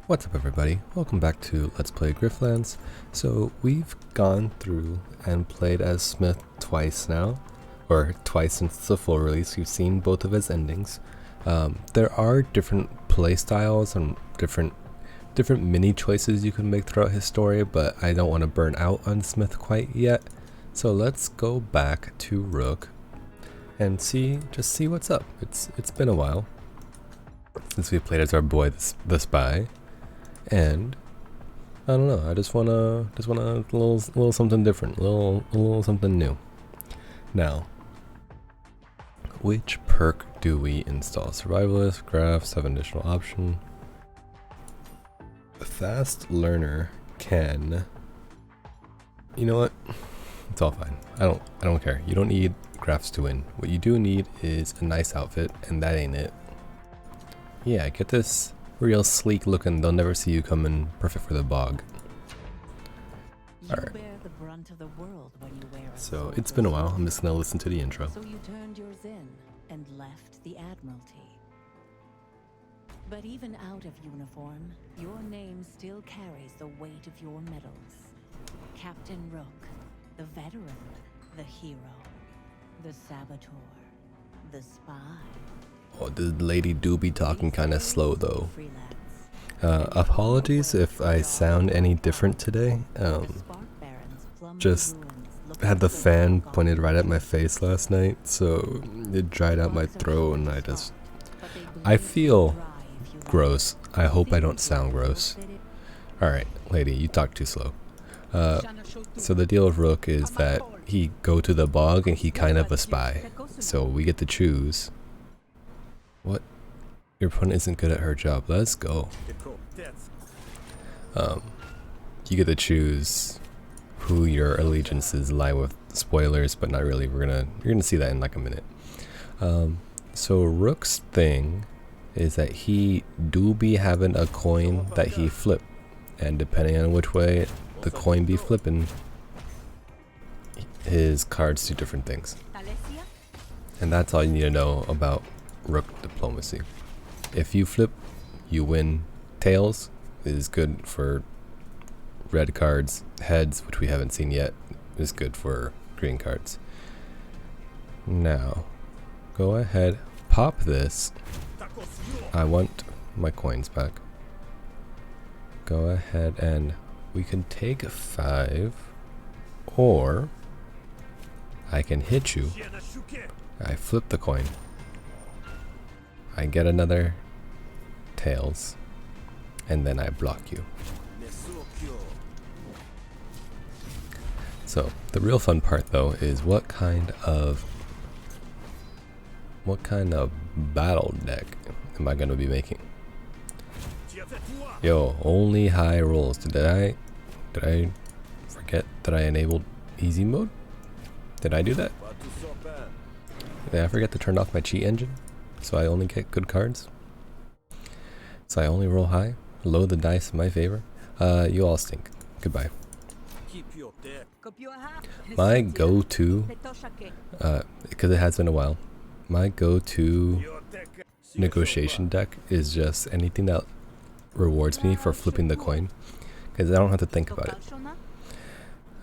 What's up everybody, welcome back to Let's Play Griftlands. So we've gone through and played as Smith twice now, or twice since the full release. We've seen both of his endings. There are different play styles and different mini choices you can make throughout his story, but I don't want to burn out on Smith quite yet. So let's go back to Rook and see what's up. It's been a while since we played as our boy the spy. And I don't know. I just wanna a little something different, a little something new. Now, which perk do we install? Survivalist, craft, 7 additional option. A fast learner can. You know what? It's all fine. I don't care. You don't need crafts to win. What you do need is a nice outfit, and that ain't it. Yeah, get this real sleek looking, they'll never see you coming, perfect for the bog. Alright. So it's been a while, I'm just gonna listen to the intro. So you turned yours in and left the Admiralty. But even out of uniform, your name still carries the weight of your medals. Captain Rook, the veteran, the hero, the saboteur, the spy. Oh, the lady do be talking kinda slow though. Apologies if I sound any different today. Just had the fan pointed right at my face last night, so it dried out my throat and I feel gross. I hope I don't sound gross. Alright, lady, you talk too slow. So the deal with Rook is that he go to the bog and he kind of a spy. So we get to choose. What? Your opponent isn't good at her job. Let's go. You get to choose who your allegiances lie with. Spoilers, but not really. You're gonna see that in like a minute. So Rook's thing is that he do be having a coin that he flip, and depending on which way the coin be flipping, his cards do different things. And that's all you need to know about Rook diplomacy. If you flip, you win. Tails is good for red cards. Heads, which we haven't seen yet, is good for green cards. Now, go ahead, pop this. I want my coins back. Go ahead and we can take 5, or I can hit you. I flip the coin. I get another tails, and then I block you. So the real fun part though is what kind of battle deck am I going to be making? Yo, only high rolls. Did I forget that I enabled easy mode? Did I do that? Did I forget to turn off my cheat engine? So I only get good cards? So I only roll high? Load the dice in my favor? You all stink. Goodbye. My go-to, because it has been a while, my go-to negotiation deck is just anything that rewards me for flipping the coin, because I don't have to think about it.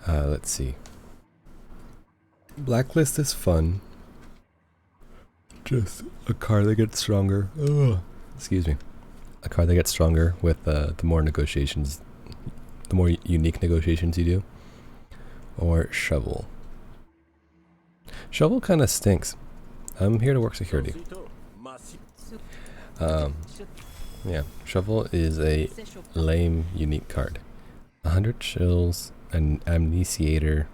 Let's see. Blacklist is fun. Just a card that gets stronger. Ugh. Excuse me. A card that gets stronger with the more negotiations, the more unique negotiations you do. Or shovel. Shovel kind of stinks. I'm here to work security. Yeah, shovel is a lame unique card. 100 chills, an amnesiator.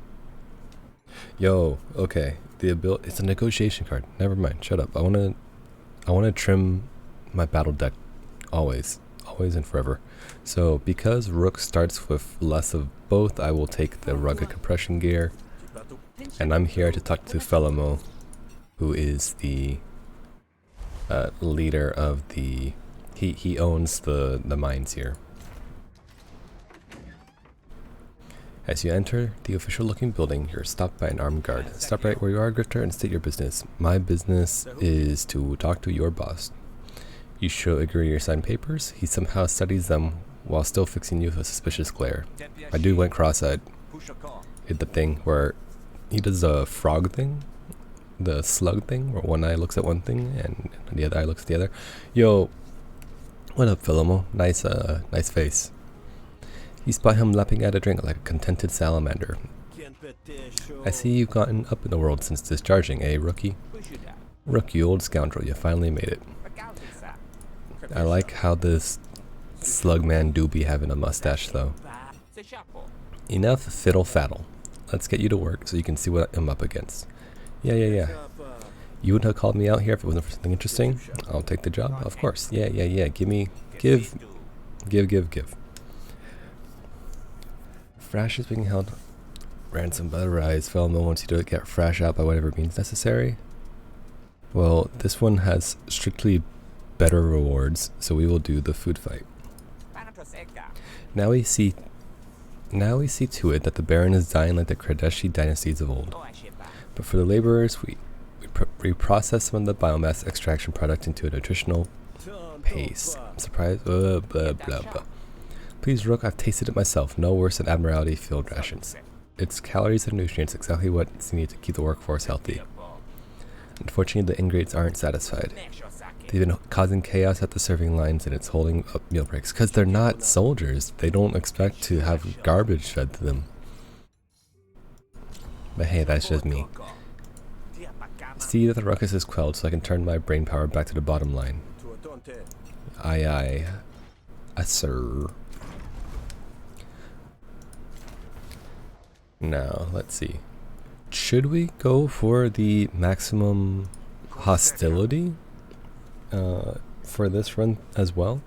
Yo, okay. The ability, it's a negotiation card. Never mind. Shut up. I wanna trim my battle deck always and forever. So because Rook starts with less of both, I will take the rugged compression gear. And I'm here to talk to Felimo, who is the leader of the. He owns the mines here. As you enter the official-looking building, you're stopped by an armed guard. Stop right where you are, Grifter, and state your business. My business is to talk to your boss. You show Igor your signed papers. He somehow studies them while still fixing you with a suspicious glare. My dude went cross-eyed. Did the thing where he does a frog thing, the slug thing, where one eye looks at one thing and the other eye looks at the other. Yo, what up, Philomo? Nice face. You spot him lapping at a drink like a contented salamander. I see you've gotten up in the world since discharging, eh, rookie? Rook, you old scoundrel, you finally made it. I like how this slug man do be having a mustache, though. Enough fiddle-faddle. Let's get you to work so you can see what I'm up against. Yeah. You wouldn't have called me out here if it wasn't for something interesting? I'll take the job, of course. Yeah. Give. Frash is being held ransom by the rise. Fellow wants you to get Frash out by whatever means necessary. Well, this one has strictly better rewards, so we will do the food fight. Now we see to it that the Baron is dying like the Kradeshi dynasties of old. But for the laborers, we process some of the biomass extraction product into a nutritional paste. I'm surprised. Blah, blah, blah. Please, Rook, I've tasted it myself. No worse than Admiralty field rations. Its calories and nutrients exactly what's needed to keep the workforce healthy. Unfortunately, the ingrates aren't satisfied. They've been causing chaos at the serving lines, and it's holding up meal breaks. Because they're not soldiers. They don't expect to have garbage fed to them. But hey, that's just me. See that the ruckus is quelled so I can turn my brain power back to the bottom line. Aye. Sir. Now, let's see. Should we go for the maximum hostility for this run as well?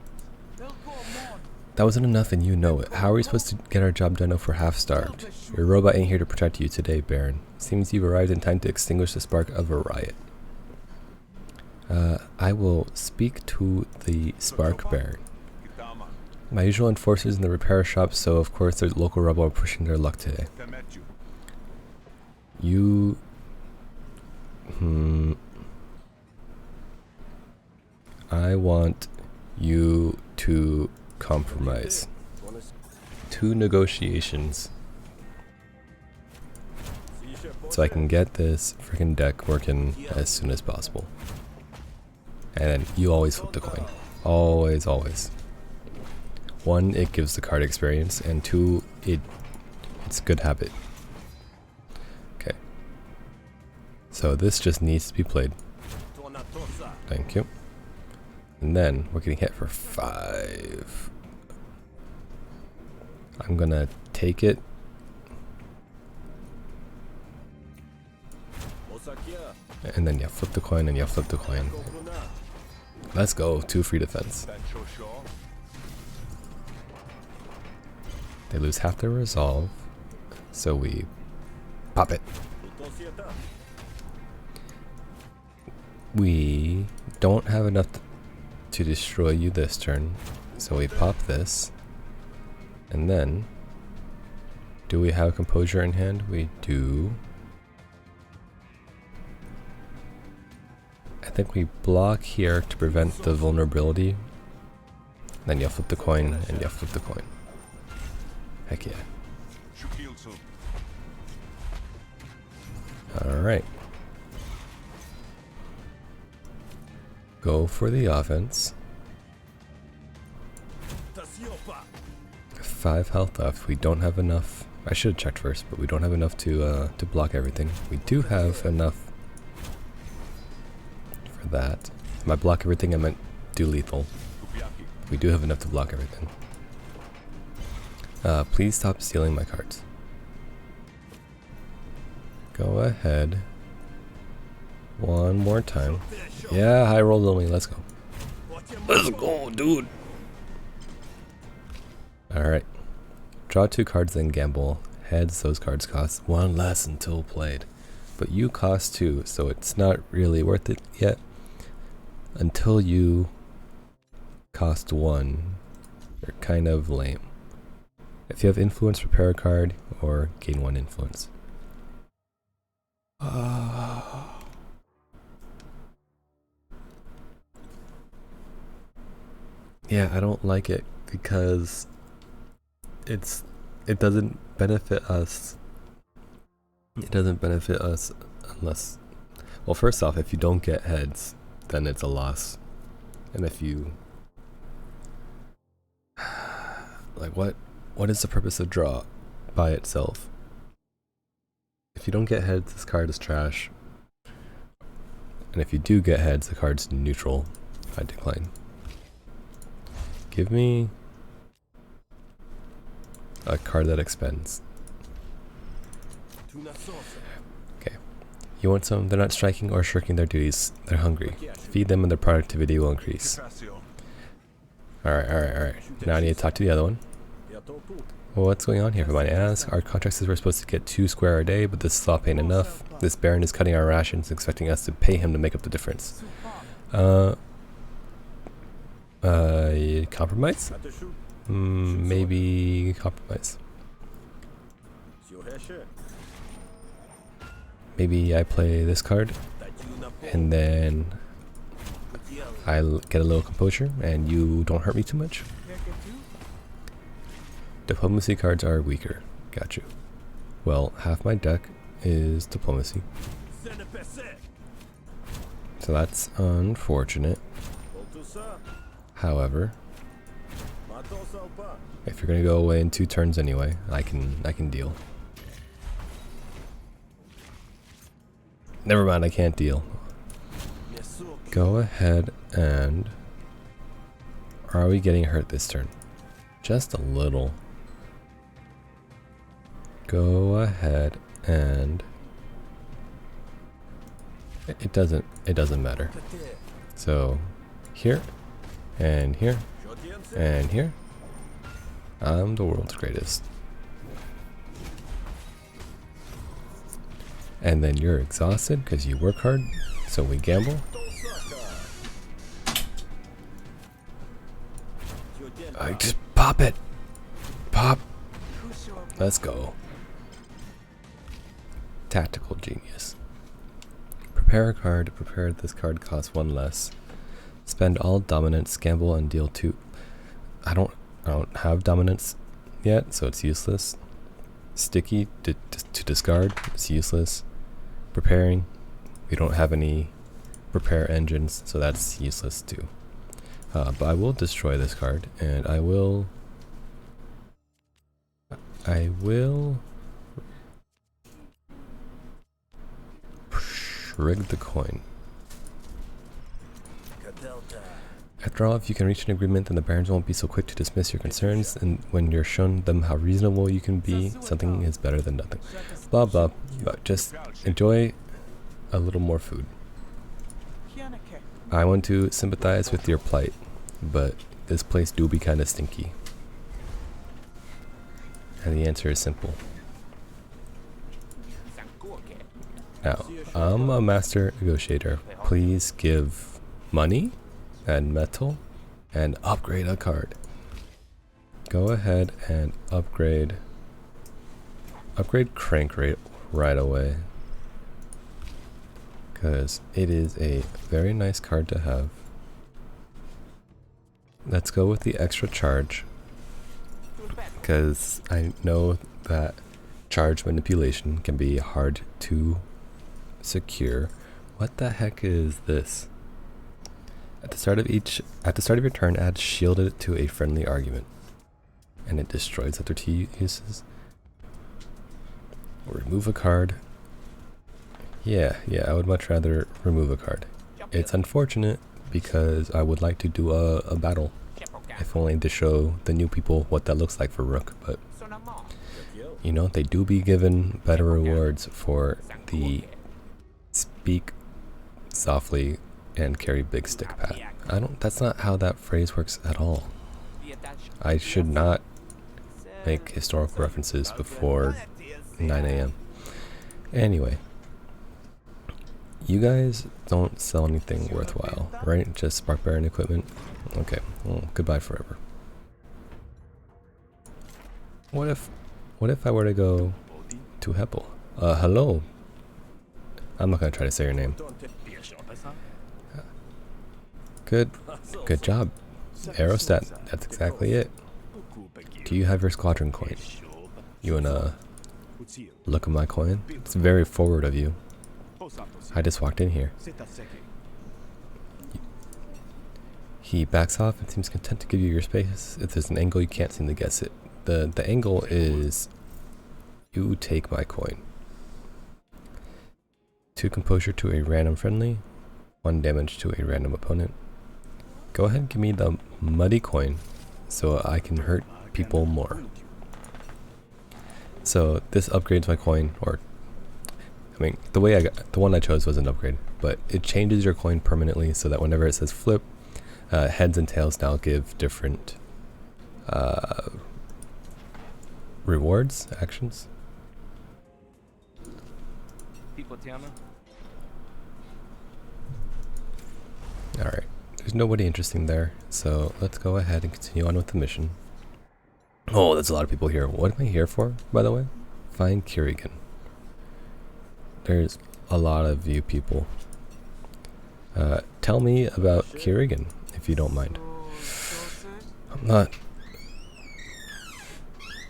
That wasn't enough and you know it. How are we supposed to get our job done if we're half-starved? Your robot ain't here to protect you today, Baron. Seems you've arrived in time to extinguish the spark of a riot. I will speak to the Spark Baron. My usual enforcers in the repair shop, so of course the local rebel are pushing their luck today. You... I want you to compromise. 2 negotiations. So I can get this freaking deck working as soon as possible. And then you always flip the coin. Always. 1, it gives the card experience, and 2, it's a good habit. Okay. So this just needs to be played. Thank you. And then we're getting hit for 5. I'm gonna take it. And then you flip the coin and you flip the coin. Let's go, 2 free defense. They lose half their resolve, so we pop it. We don't have enough to destroy you this turn, so we pop this. And then, do we have composure in hand? We do. I think we block here to prevent the vulnerability. Then you flip the coin and you flip the coin. Heck yeah. Alright. Go for the offense. 5 health left. We don't have enough. I should have checked first, but we don't have enough to block everything. We do have enough for that. By block everything, I meant do lethal. We do have enough to block everything. Please stop stealing my cards. Go ahead. One more time. Yeah, high roll only. Let's go. Let's go, dude. Alright. Draw 2 cards, then gamble. Heads, those cards cost 1 less until played. But you cost 2, so it's not really worth it yet. Until you cost 1. You're kind of lame. If you have influence, prepare a card, or gain 1 influence. Yeah, I don't like it because it doesn't benefit us. It doesn't benefit us unless, well, first off, if you don't get heads, then it's a loss. And if you, like, what is the purpose of draw by itself? If you don't get heads, this card is trash. And if you do get heads, the card's neutral. I decline. Give me a card that expends. Okay. You want some? They're not striking or shirking their duties. They're hungry. Feed them and their productivity will increase. Alright. Now I need to talk to the other one. Well, what's going on here, if I might ask? Our contract says we're supposed to get 2 square a day, but this slop ain't enough. This Baron is cutting our rations, expecting us to pay him to make up the difference. Compromise? Maybe compromise. Maybe I play this card, and then I get a little composure, and you don't hurt me too much. Diplomacy cards are weaker. Got you. Well, half my deck is diplomacy. So that's unfortunate. However, if you're gonna go away in 2 turns anyway, I can deal. Never mind, I can't deal. Go ahead and... Are we getting hurt this turn? Just a little. Go ahead and... It doesn't matter. So, here, and here, and here. I'm the world's greatest. And then you're exhausted because you work hard, so we gamble. I just pop it. Pop. Let's go. Tactical genius. Prepare a card. Prepare this card costs 1 less. Spend all dominance, gamble, and deal 2. I don't have dominance yet, so it's useless. Sticky to discard. It's useless. Preparing. We don't have any prepare engines, so that's useless too. But I will destroy this card, and I will rig the coin. After all, if you can reach an agreement, then the barons won't be so quick to dismiss your concerns, and when you're shown them how reasonable you can be, something is better than nothing. Blah blah, but just enjoy a little more food. I want to sympathize with your plight, but this place do be kinda stinky. And the answer is simple. Now, I'm a master negotiator. Please give money and metal and upgrade a card. Go ahead and upgrade crank rate right away, because it is a very nice card to have. Let's go with the extra charge, because I know that charge manipulation can be hard to secure. What the heck is this? At the start of your turn, add shielded to a friendly argument, and it destroys after 2 uses. Or remove a card. Yeah, I would much rather remove a card. It's unfortunate because I would like to do a battle, if only to show the new people what that looks like for Rook. But you know, they do be given better rewards for the speak softly and carry big stick pat. That's not how that phrase works at all. I should not make historical references before 9 a.m. Anyway, you guys don't sell anything worthwhile, right? Just Spark Baron equipment? Okay, well, goodbye forever. What if I were to go to Heppel? Hello. I'm not gonna try to say your name. Good job. Aerostat, that's exactly it. Do you have your squadron coin? You wanna look at my coin? It's very forward of you. I just walked in here. He backs off and seems content to give you your space. If there's an angle, you can't seem to guess it. The angle is you take my coin. 2 composure to a random friendly, 1 damage to a random opponent. Go ahead and give me the muddy coin so I can hurt people more. So this upgrades my coin, or I mean the one I chose was an upgrade, but it changes your coin permanently so that whenever it says flip, heads and tails now give different rewards, actions. Alright, there's nobody interesting there, so let's go ahead and continue on with the mission. Oh, there's a lot of people here. What am I here for, by the way? Find Kerrigan. There's a lot of you people. Tell me about Kerrigan, if you don't mind. I'm not...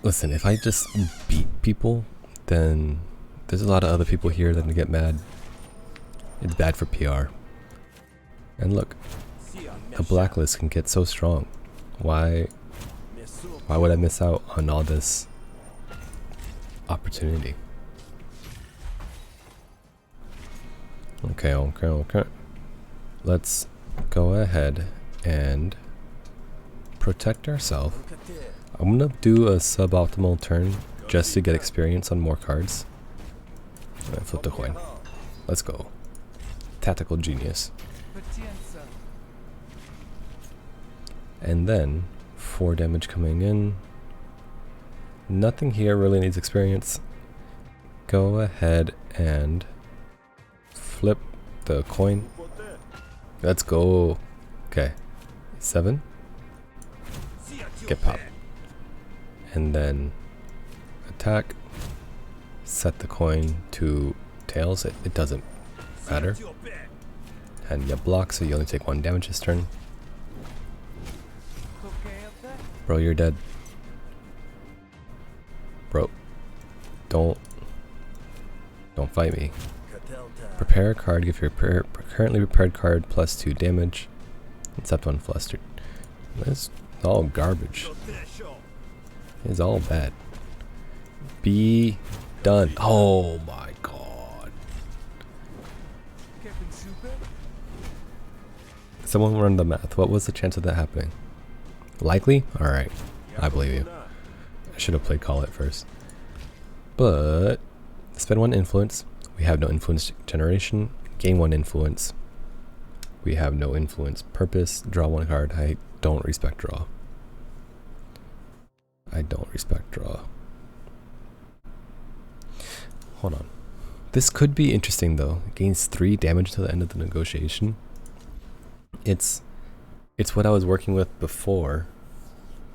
Listen, if I just beat people, then there's a lot of other people here that get mad. It's bad for PR. And look, a blacklist can get so strong. Why would I miss out on all this opportunity? Okay. Let's go ahead and protect ourselves. I'm gonna do a suboptimal turn just to get experience on more cards. And flip the coin. Let's go. Tactical genius. And then 4 damage coming in. Nothing here really needs experience. Go ahead and flip the coin. Let's go. Okay. 7. Get popped. And then attack. Set the coin to tails. It doesn't matter. And you block, so you only take 1 damage this turn. Bro, you're dead. Bro, don't fight me. Prepare a card. Give your currently prepared card +2 damage. Except when flustered. That's all garbage. It's all bad. Be done. Oh my god. Someone run the math. What was the chance of that happening? Likely? Alright. I believe you. I should have played Call It first. But spend 1 influence. We have no influence generation. Gain 1 influence. We have no influence purpose. Draw 1 card. I don't respect draw. I don't respect draw. Hold on. This could be interesting though. It gains 3 damage to the end of the negotiation. It's what I was working with before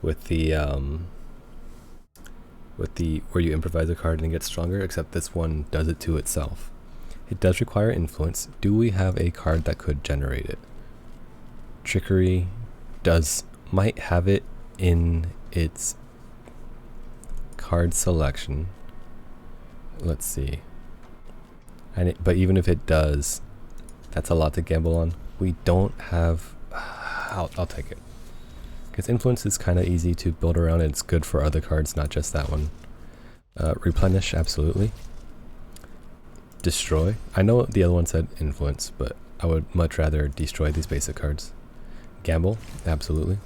with the where you improvise a card and it gets stronger, except this one does it to itself. It does require influence. Do we have a card that could generate it? Trickery might have it in its card selection. Let's see. But even if it does, that's a lot to gamble on. We don't have... I'll take it. Because influence is kind of easy to build around and it's good for other cards, not just that one. Replenish, absolutely. Destroy. I know the other one said influence, but I would much rather destroy these basic cards. Gamble, absolutely.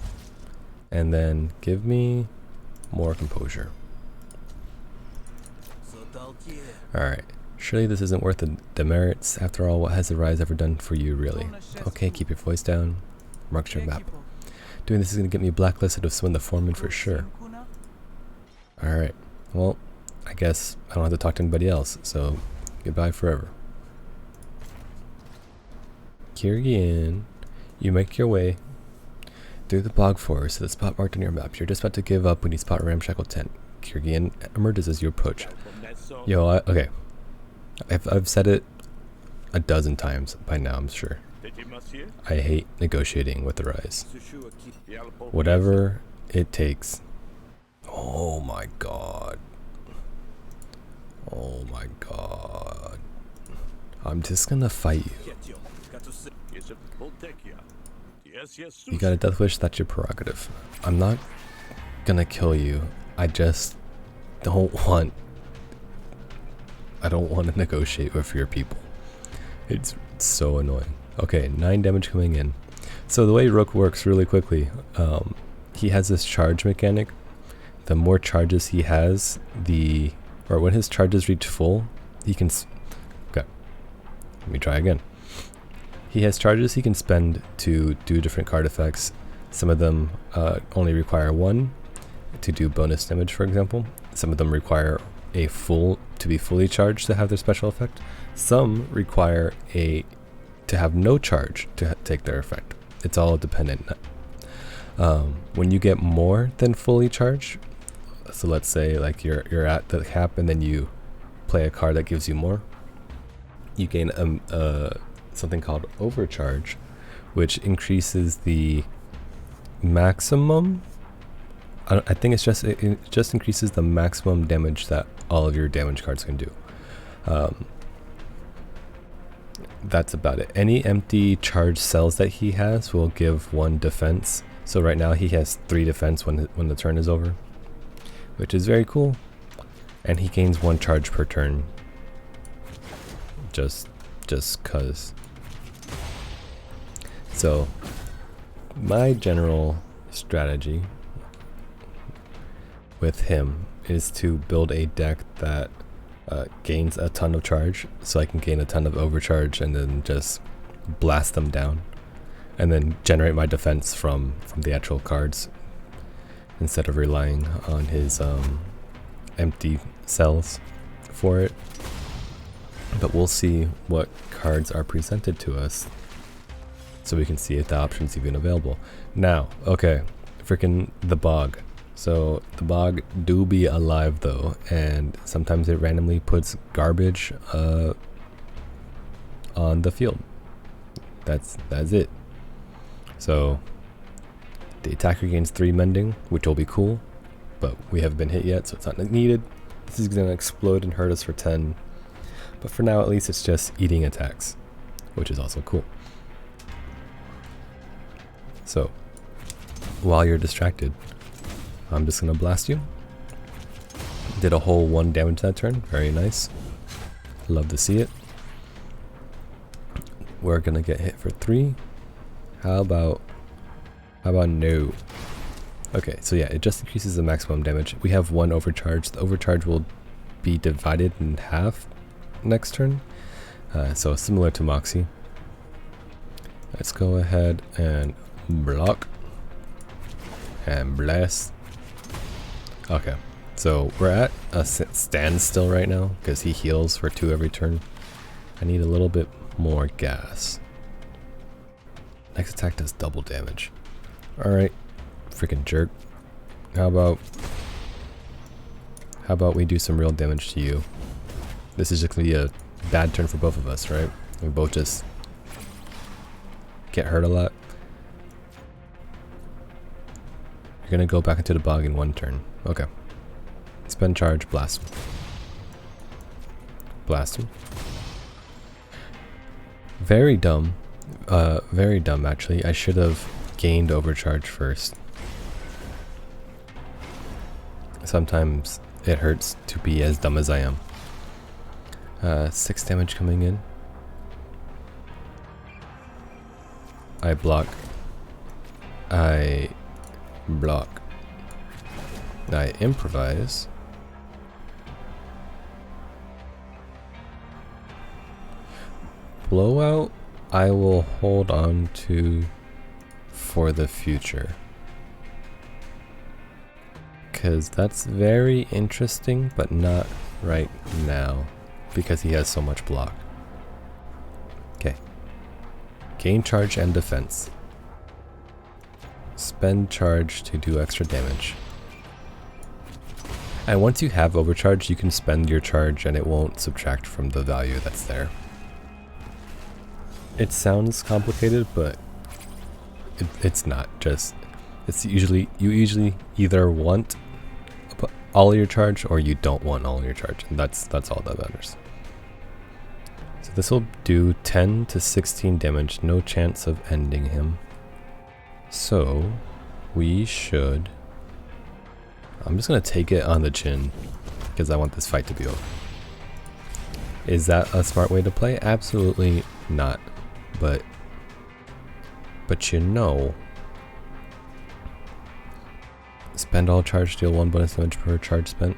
And then give me more composure. Alright. Surely this isn't worth the demerits. After all, what has the rise ever done for you, really? Okay, keep your voice down. Mark your map. Doing this is going to get me blacklisted of some of the foremen for sure. Alright. Well, I guess I don't have to talk to anybody else, so goodbye forever. Kerrigan, you make your way through the bog forest to the spot marked on your map. You're just about to give up when you spot a ramshackle tent. Kerrigan emerges as you approach. Yo, okay. I've said it a dozen times by now, I'm sure. I hate negotiating with the rise. Whatever it takes. Oh my god. Oh my god. I'm just gonna fight you. You got a death wish, that's your prerogative. I'm not gonna kill you. I just don't want to negotiate with your people. It's so annoying. Okay, 9 damage coming in. So the way Rook works really quickly, he has this charge mechanic. The more charges he has, or when his charges reach full, he can, okay, let me try again. He has charges he can spend to do different card effects. Some of them only require 1 to do bonus damage, for example. Some of them require to be fully charged to have their special effect. Some require to have no charge to take their effect. It's all dependent. When you get more than fully charged, so let's say like you're at the cap and then you play a card that gives you more, you gain something called overcharge, which increases the maximum. I think it just increases the maximum damage that all of your damage cards can do. That's about it. Any empty charge cells that he has will give 1 defense. So right now he has 3 defense when the turn is over, which is very cool. And he gains 1 charge per turn. Just cuz. So my general strategy with him is to build a deck that gains a ton of charge, so I can gain a ton of overcharge and then just blast them down, and then generate my defense from the actual cards instead of relying on his empty cells for it. But we'll see what cards are presented to us so we can see if the option's even available. Now, okay, freaking the bog. So the bog do be alive though, and sometimes it randomly puts garbage on the field. That's it. So the attacker gains 3 mending, which will be cool, but we haven't been hit yet, so it's not needed. This is gonna explode and hurt us for 10, but for now at least it's just eating attacks, which is also cool. So while you're distracted, I'm just gonna blast you. Did a whole 1 damage that turn. Very nice. Love to see it. We're gonna get hit for 3. How about no? Okay, so yeah, it just increases the maximum damage. We have 1 overcharge. The overcharge will be divided in half next turn. So similar to Moxie. Let's go ahead and block and blast. Okay, so we're at a standstill right now because he heals for 2 every turn. I need a little bit more gas. Next attack does double damage. Alright, freaking jerk. How about we do some real damage to you? This is just gonna be a bad turn for both of us, right? We both just get hurt a lot. You're gonna go back into the bog in 1 turn. Okay. Spend charge, blast him. Blast him. Very dumb. Very dumb actually. I should have gained overcharge first. Sometimes it hurts to be as dumb as I am. 6 damage coming in. I block. I block. I improvise. Blowout, I will hold on to for the future. Because that's very interesting, but not right now. Because he has so much block. Okay. Gain charge and defense. Spend charge to do extra damage. And once you have overcharge, you can spend your charge and it won't subtract from the value that's there. It sounds complicated, but it's not. Just it's usually you either want all your charge or you don't want all your charge, and that's all that matters. So this will do 10 to 16 damage, no chance of ending him. So we should. I'm just gonna take it on the chin because I want this fight to be over. Is that a smart way to play? Absolutely not. But you know, spend all charge, deal 1 bonus damage per charge spent.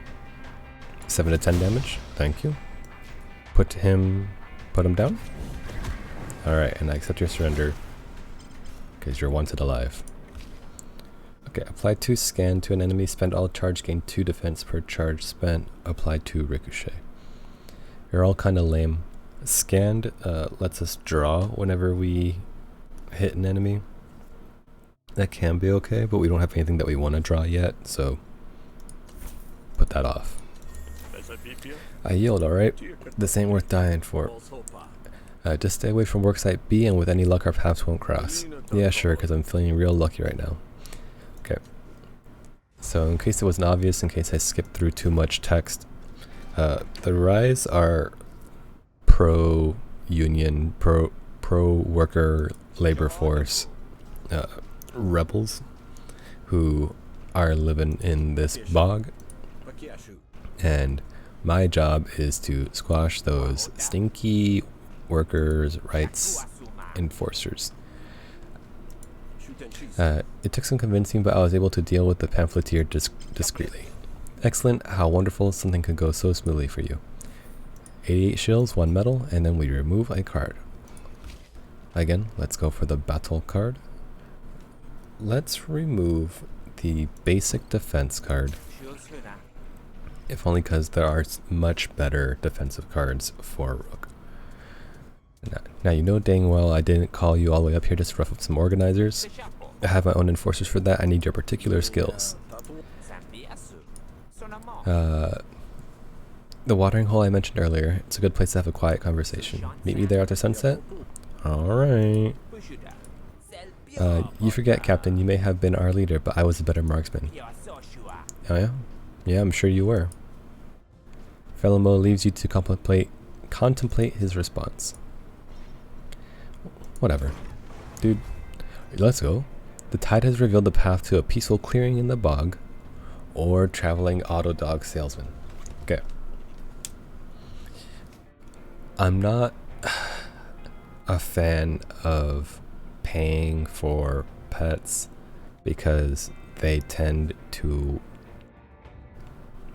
7 to 10 damage. Thank you. Put him down. Alright, and I accept your surrender because you're wanted alive. Okay, apply 2 scan to an enemy, spend all charge, gain 2 defense per charge spent, apply 2 ricochet. You're all kind of lame. Scanned lets us draw whenever we hit an enemy. That can be okay, but we don't have anything that we want to draw yet, so put that off. I yield, alright? This ain't worth dying for. Just stay away from worksite B, and with any luck our paths won't cross. Yeah, sure, because I'm feeling real lucky right now. Okay. So in case it wasn't obvious, in case I skipped through too much text, the Rise are pro-union, pro-worker labor force rebels who are living in this bog, and my job is to squash those stinky workers' rights enforcers. It took some convincing, but I was able to deal with the pamphleteer discreetly. Excellent, how wonderful something could go so smoothly for you. 88 shills, 1 medal, and then we remove a card. Again, let's go for the battle card. Let's remove the basic defense card. If only because there are much better defensive cards for Rook. Now you know dang well I didn't call you all the way up here just to rough up some organizers. I have my own enforcers for that. I need your particular skills. The watering hole I mentioned earlier. It's a good place to have a quiet conversation. Meet me there after sunset? Alright. You forget, Captain, you may have been our leader, but I was a better marksman. Oh yeah? Yeah, I'm sure you were. Fellow Mo leaves you to contemplate his response. Whatever. Dude, let's go. The tide has revealed the path to a peaceful clearing in the bog, or traveling auto dog salesman. Okay. I'm not a fan of paying for pets because they tend to,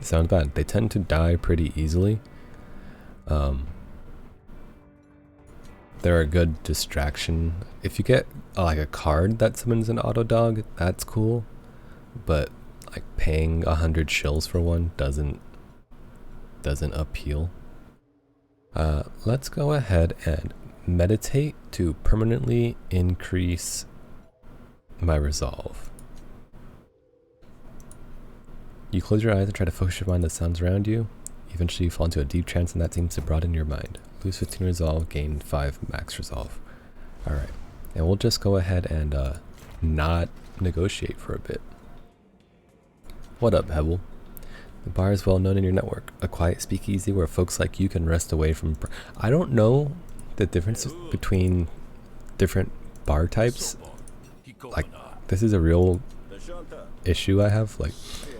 it sounds bad, they tend to die pretty easily. They're a good distraction. If you get like a card that summons an auto dog, that's cool, but like paying 100 shills for one doesn't appeal. Let's go ahead and meditate to permanently increase my resolve. You close your eyes and try to focus your mind on the sounds around you. Eventually you fall into a deep trance and that seems to broaden your mind. Lose 15 resolve, gain 5 max resolve. Alright, and we'll just go ahead and not negotiate for a bit. What up, Hebel? The bar is well known in your network. A quiet speakeasy where folks like you can rest away from... I don't know the difference between different bar types. Like, this is a real issue I have. Like,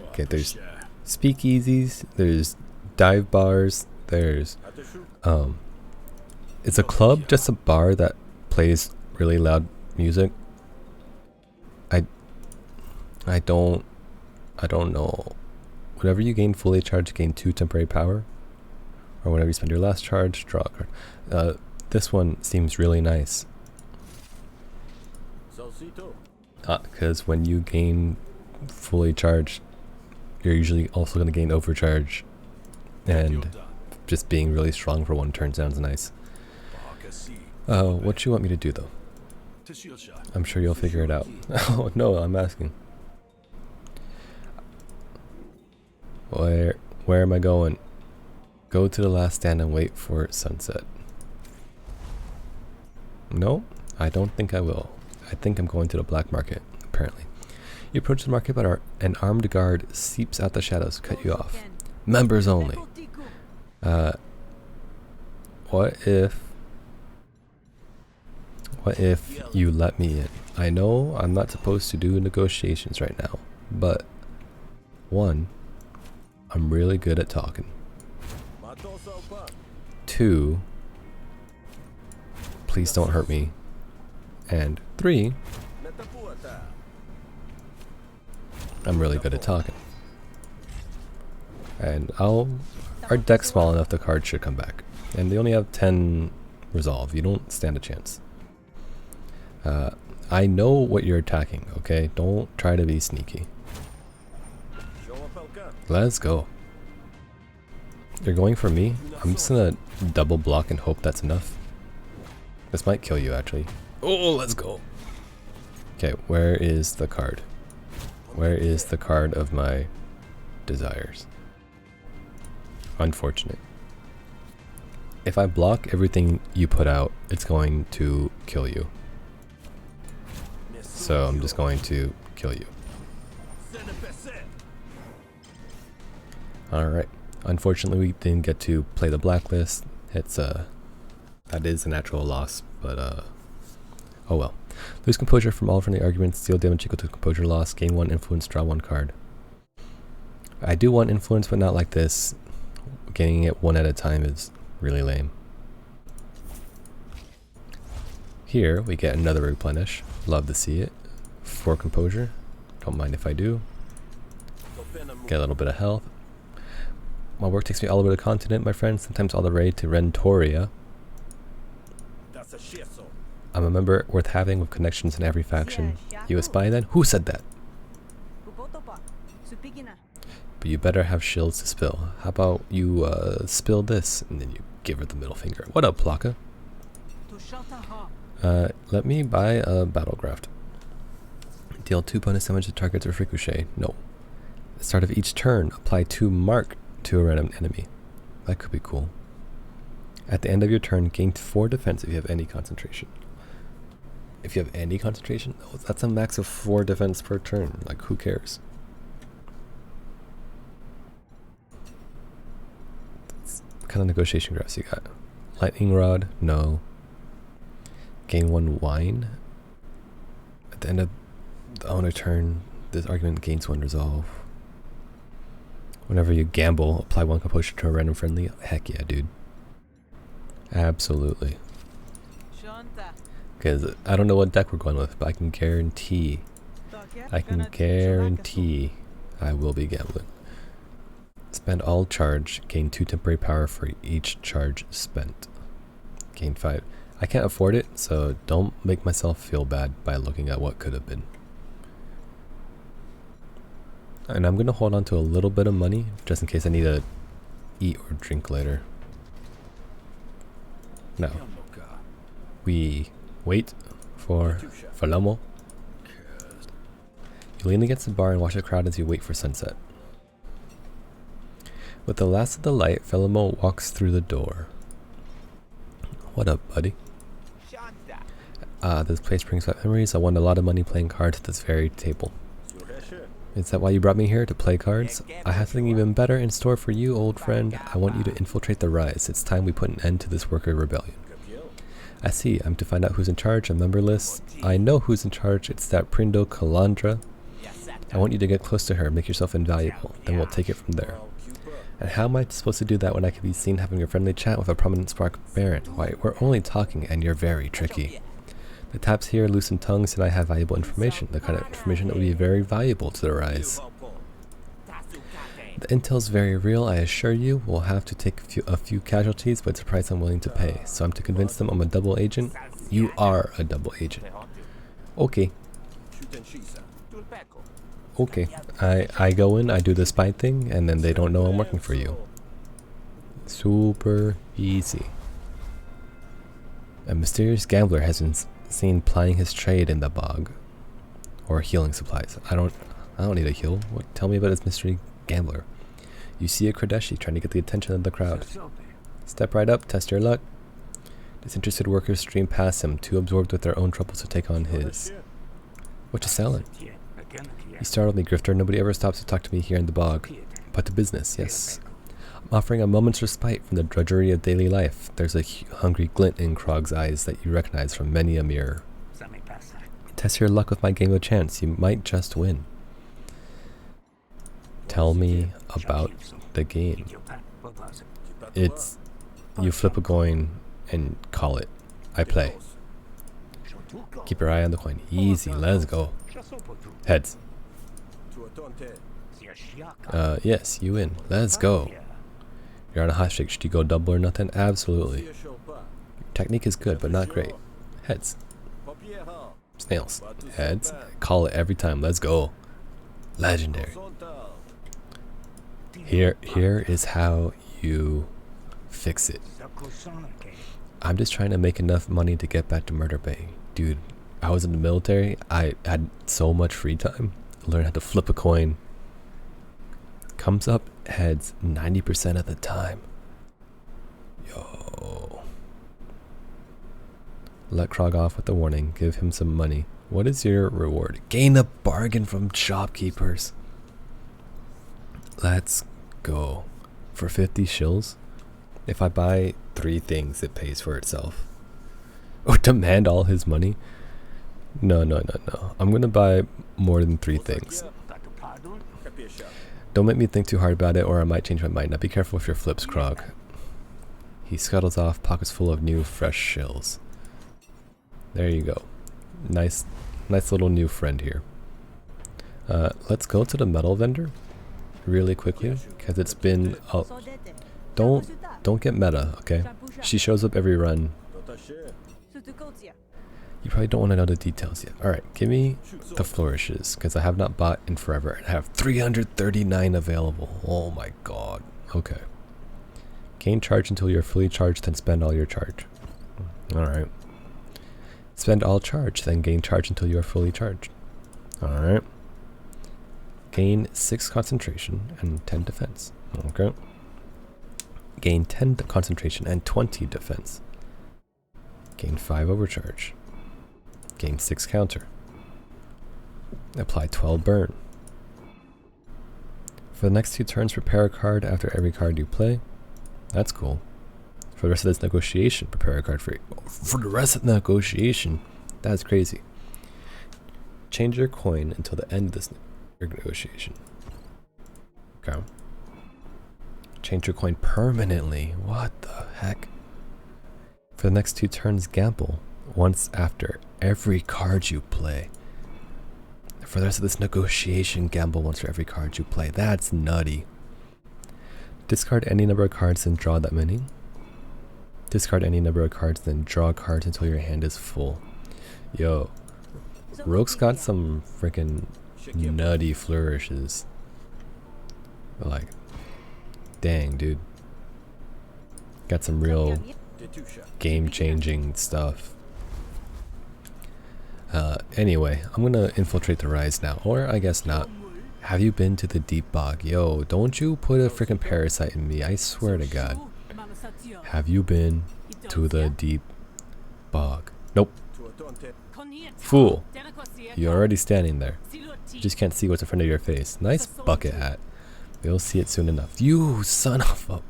okay, there's speakeasies, there's dive bars, there's... It's a club, just a bar that plays really loud music. I don't know. Whenever you gain fully charged, gain 2 temporary power. Or whenever you spend your last charge, draw a card. This one seems really nice. Because when you gain fully charged, you're usually also going to gain overcharge. And just being really strong for one turn sounds nice. What you want me to do though? I'm sure you'll figure it out. Oh no, I'm asking. Where am I going? Go to the last stand and wait for sunset. No, I don't think I will. I think I'm going to the black market, apparently. You approach the market, but an armed guard seeps out the shadows to cut you off. Members only. What if you let me in? I know I'm not supposed to do negotiations right now, but one, I'm really good at talking. Two, please don't hurt me. And three, I'm really good at talking. And our deck's small enough the cards should come back. And they only have 10 resolve. You don't stand a chance. I know what you're attacking, okay? Don't try to be sneaky. Let's go. You're going for me? I'm just gonna double block and hope that's enough. This might kill you, actually. Oh, let's go. Okay, where is the card? Where is the card of my desires? Unfortunate. If I block everything you put out, it's going to kill you. So I'm just going to kill you. Alright. Unfortunately, we didn't get to play the blacklist. It's that is a natural loss, but oh well. Lose composure from all friendly arguments, deal damage equal to composure loss, gain 1 influence, draw 1 card. I do want influence, but not like this. Getting it 1 at a time is really lame. Here we get another replenish. Love to see it. 4 composure. Don't mind if I do. Get a little bit of health. My work takes me all over the continent, my friend, sometimes all the way to Rentoria. I'm a member worth having with connections in every faction. You a spy then? Who said that? But you better have shills to spill. How about you spill this? And then you give her the middle finger. What up, Plaka? Let me buy a battlegraft. Deal 2 bonus damage to targets with ricochet. No. At the start of each turn, apply 2 mark to a random enemy. That could be cool. At the end of your turn, gain 4 defense if you have any concentration. If you have any concentration? Oh, that's a max of 4 defense per turn. Like, who cares? What kind of negotiation graphs you got? Lightning rod? No. Gain 1 wine. At the end of the owner turn, this argument gains 1 resolve. Whenever you gamble, apply 1 composure to a random friendly. Heck yeah, dude. Absolutely. Because I don't know what deck we're going with, but I can guarantee I will be gambling. Spend all charge, gain 2 temporary power for each charge spent. Gain 5. I can't afford it, so don't make myself feel bad by looking at what could have been. And I'm going to hold on to a little bit of money, just in case I need to eat or drink later. Now, we wait for Falamo. You lean against the bar and watch the crowd as you wait for sunset. With the last of the light, Falamo walks through the door. What up, buddy? This place brings back memories. I won a lot of money playing cards at this very table. Is that why you brought me here, to play cards? I have something even better in store for you, old friend. I want you to infiltrate the Rise. It's time we put an end to this worker rebellion. I see. I'm to find out who's in charge, a member list. I know who's in charge. It's that Prindo Calandra. I want you to get close to her, make yourself invaluable. Then we'll take it from there. And how am I supposed to do that when I can be seen having a friendly chat with a prominent Spark Baron? Why, we're only talking and you're very tricky. The taps here loosen tongues and I have valuable information, the kind of information that would be very valuable to the Rise. The intel's very real, I assure you. We'll have to take a few casualties, but it's a price I'm willing to pay. So I'm to convince them I'm a double agent? You are a double agent. Okay. Okay. I go in, I do the spy thing, and then they don't know I'm working for you. Super easy. A mysterious gambler has been seen plying his trade in the bog. Or healing supplies. I don't need a heal. Tell me about this mystery gambler. You see a Kradeshi trying to get the attention of the crowd. Step right up, test your luck. Disinterested workers stream past him, too absorbed with their own troubles to take on his. What you selling? You startled me, Grifter. Nobody ever stops to talk to me here in the bog. But to business, yes. I'm offering a moment's respite from the drudgery of daily life. There's a hungry glint in Krog's eyes that you recognize from many a mirror. Test your luck with my game of chance. You might just win. Tell me about the game. It's... you flip a coin and call it. I play. Keep your eye on the coin. Easy, let's go. Heads. Yes, you win. Let's go. You're on a hot streak. Should you go double or nothing? Absolutely. Your technique is good, but not great. Heads. Snails. Heads. Call it every time. Let's go. Legendary. Here is how you fix it. I'm just trying to make enough money to get back to Murder Bay. Dude, I was in the military. I had so much free time. I learned how to flip a coin. Comes up heads 90% of the time. Yo. Let Krog off with a warning. Give him some money. What is your reward? Gain a bargain from shopkeepers. Let's go. For 50 shills? If I buy 3 things, it pays for itself. Oh, demand all his money? No. I'm gonna buy more than 3 things. Don't make me think too hard about it or I might change my mind. Now be careful with your flips, Krog. He scuttles off, pockets full of new, fresh shills. There you go. Nice little new friend here. Let's go to the metal vendor really quickly, because it's been... oh, don't get meta, okay? She shows up every run. You probably don't want to know the details yet. Alright, give me the flourishes, because I have not bought in forever, and I have 339 available. Oh my god. Okay. Gain charge until you're fully charged, then spend all your charge. Alright. Spend all charge, then gain charge until you are fully charged. Alright. Gain 6 concentration and 10 defense. Okay. Gain 10 concentration and 20 defense. Gain 5 overcharge. Gain 6 counter. Apply 12 burn. For the next 2 turns, prepare a card after every card you play. That's cool. For the rest of this negotiation, prepare a card for the rest of the negotiation. That's crazy. Change your coin until the end of this negotiation. Okay. Change your coin permanently. What the heck? For the next 2 turns, gamble once after every card you play. For the rest of this negotiation, gamble once for every card you play. That's nutty. Discard any number of cards and draw that many. Discard any number of cards, then draw cards until your hand is full. Yo, Rook's got some freaking nutty flourishes. Like, dang, dude. Got some real game-changing stuff. Anyway, I'm gonna infiltrate the rise now, or I guess not. Have you been to the deep bog? Yo, don't you put a freaking parasite in me, I swear to God. Have you been to the deep bog? Nope. Fool. You're already standing there. You just can't see what's in front of your face. Nice bucket hat. You'll see it soon enough. You son of a...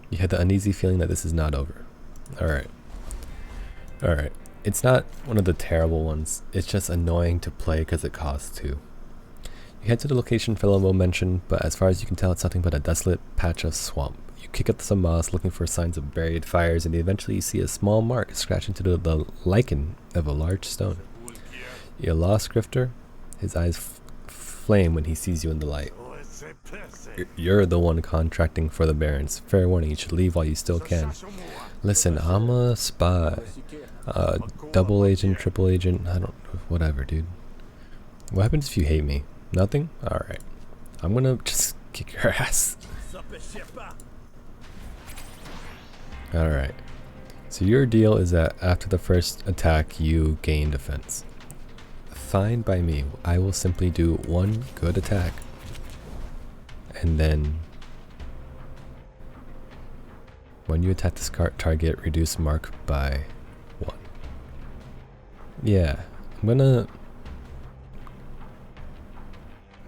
You had the uneasy feeling that this is not over. Alright. Alright. It's not one of the terrible ones. It's just annoying to play because it costs 2. You head to the location Philomel mentioned, but as far as you can tell, it's nothing but a desolate patch of swamp. You kick up some moss looking for signs of buried fires, and eventually you see a small mark scratched into the lichen of a large stone. You lost, Grifter? His eyes flame when he sees you in the light. You're the one contracting for the Barons. Fair warning, you should leave while you still can. Listen, I'm a spy. Double agent, triple agent, I don't... whatever, dude. What happens if you hate me? Nothing? Alright. I'm gonna just kick your ass. Alright. So your deal is that after the first attack, you gain defense. Fine by me. I will simply do 1 good attack. And then... When you attack this target, reduce mark by 1. Yeah, I'm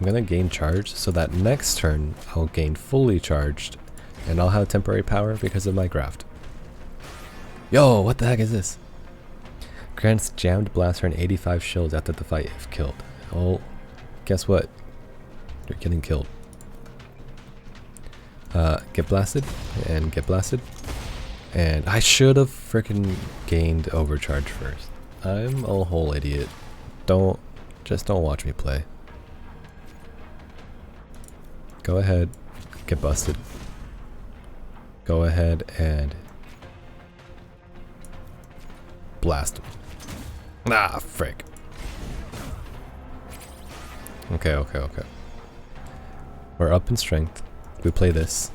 gonna gain charge so that next turn I'll gain fully charged and I'll have temporary power because of my graft. Yo, what the heck is this? Grants jammed blaster and 85 shields after the fight if killed. Oh, guess what? You're getting killed. Get blasted and get blasted. And I should have freaking gained overcharge first. I'm a whole idiot. Just don't watch me play. Go ahead, get busted. Go ahead and blast him. Ah, frick. Okay. We're up in strength. We play this.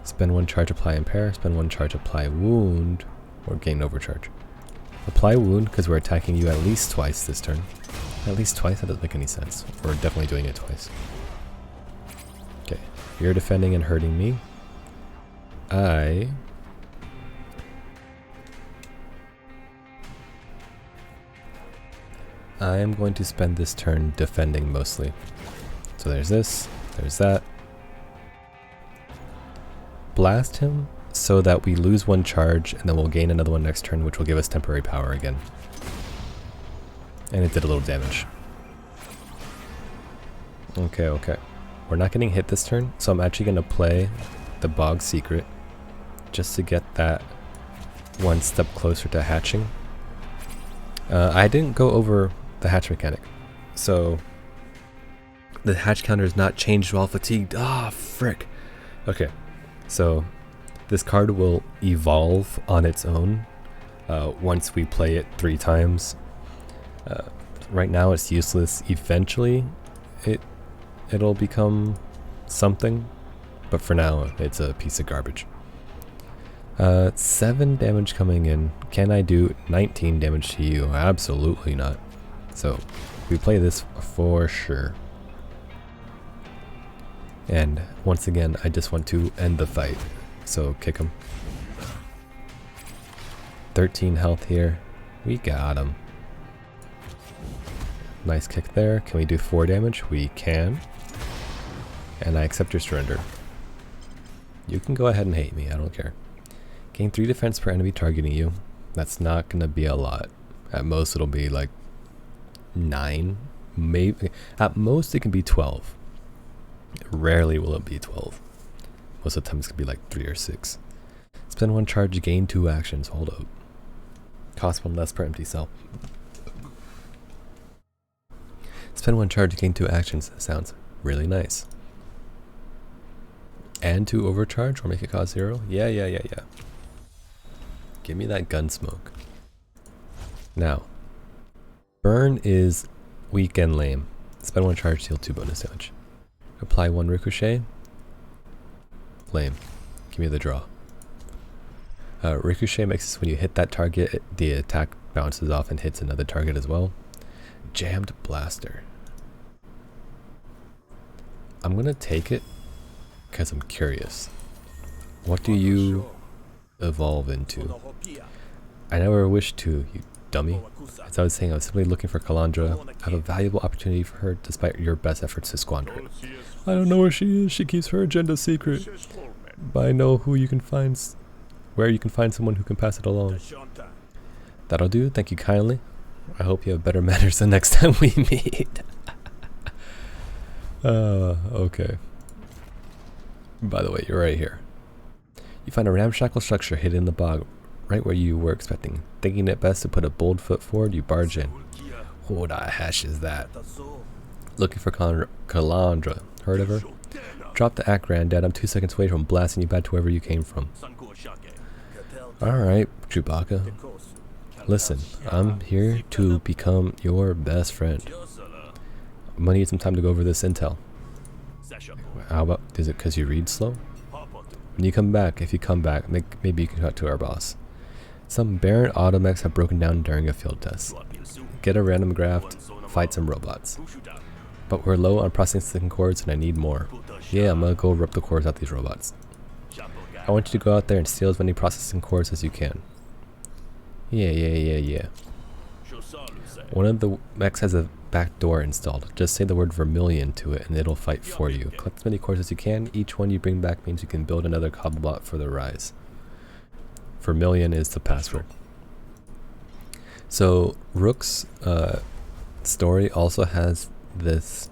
Spend 1 charge, apply impair. Spend 1 charge, apply wound, or gain overcharge. Apply wound because we're attacking you at least twice this turn. At least twice? That doesn't make any sense. We're definitely doing it twice. Okay, you're defending and hurting me. I'm going to spend this turn defending mostly. So there's this, there's that. Blast him so that we lose 1 charge and then we'll gain another one next turn, which will give us temporary power again. And it did a little damage. Okay. We're not getting hit this turn, so I'm actually going to play the Bog Secret just to get that 1 step closer to hatching. I didn't go over the hatch mechanic, so the hatch counter is not changed while fatigued. Ah, frick. Okay, so this card will evolve on its own once we play it 3 times. Right now it's useless. Eventually it'll become something, but for now it's a piece of garbage. 7 damage coming in. Can I do 19 damage to you? Absolutely not. So we play this for sure. And once again, I just want to end the fight. So kick him. 13 health here. We got him. Nice kick there. Can we do 4 damage? We can. And I accept your surrender. You can go ahead and hate me. I don't care. Gain 3 defense per enemy targeting you. That's not going to be a lot. At most it'll be like 9. Maybe. At most it can be 12. Rarely will it be 12. Most of the time it's going to be like 3 or 6. Spend 1 charge, gain 2 actions. Hold up. Cost 1 less per empty cell. Spend 1 charge, gain 2 actions. That sounds really nice. And 2 overcharge or make it cost 0? Yeah. Give me that gun smoke. Now, burn is weak and lame. Spend 1 charge, deal 2 bonus damage. Apply 1 ricochet. Lame. Give me the draw. Ricochet makes it when you hit that target, the attack bounces off and hits another target as well. Jammed blaster. I'm gonna take it because I'm curious. What do you evolve into? I never wished to, you dummy. As I was saying, I was simply looking for Kalandra. I have a valuable opportunity for her despite your best efforts to squander it. I don't know where she is. She keeps her agenda secret. But I know who you can find, where you can find someone who can pass it along. That'll do. Thank you kindly. I hope you have better manners the next time we meet. Okay. By the way, you're right here. You find a ramshackle structure hidden in the bog, right where you were expecting. Thinking it best to put a bold foot forward, you barge in. Who the hash is that? Looking for Kalandra. Heard of her? Drop the act, granddad. I'm 2 seconds away from blasting you back to wherever you came from. Alright, Chewbacca. Listen, I'm here to become your best friend. I'm gonna need some time to go over this intel. How about, is it because you read slow? When you come back, if you come back, maybe you can talk to our boss. Some Baron automechs have broken down during a field test. Get a random graft, fight some robots. But we're low on processing cores and I need more. Yeah, I'm gonna go rip the cores out these robots. I want you to go out there and steal as many processing cores as you can. Yeah. One of the mechs has a back door installed. Just say the word Vermilion to it and it'll fight for you. Collect as many cores as you can. Each one you bring back means you can build another Cobblebot for the rise. Vermilion is the password. So Rook's story also has this,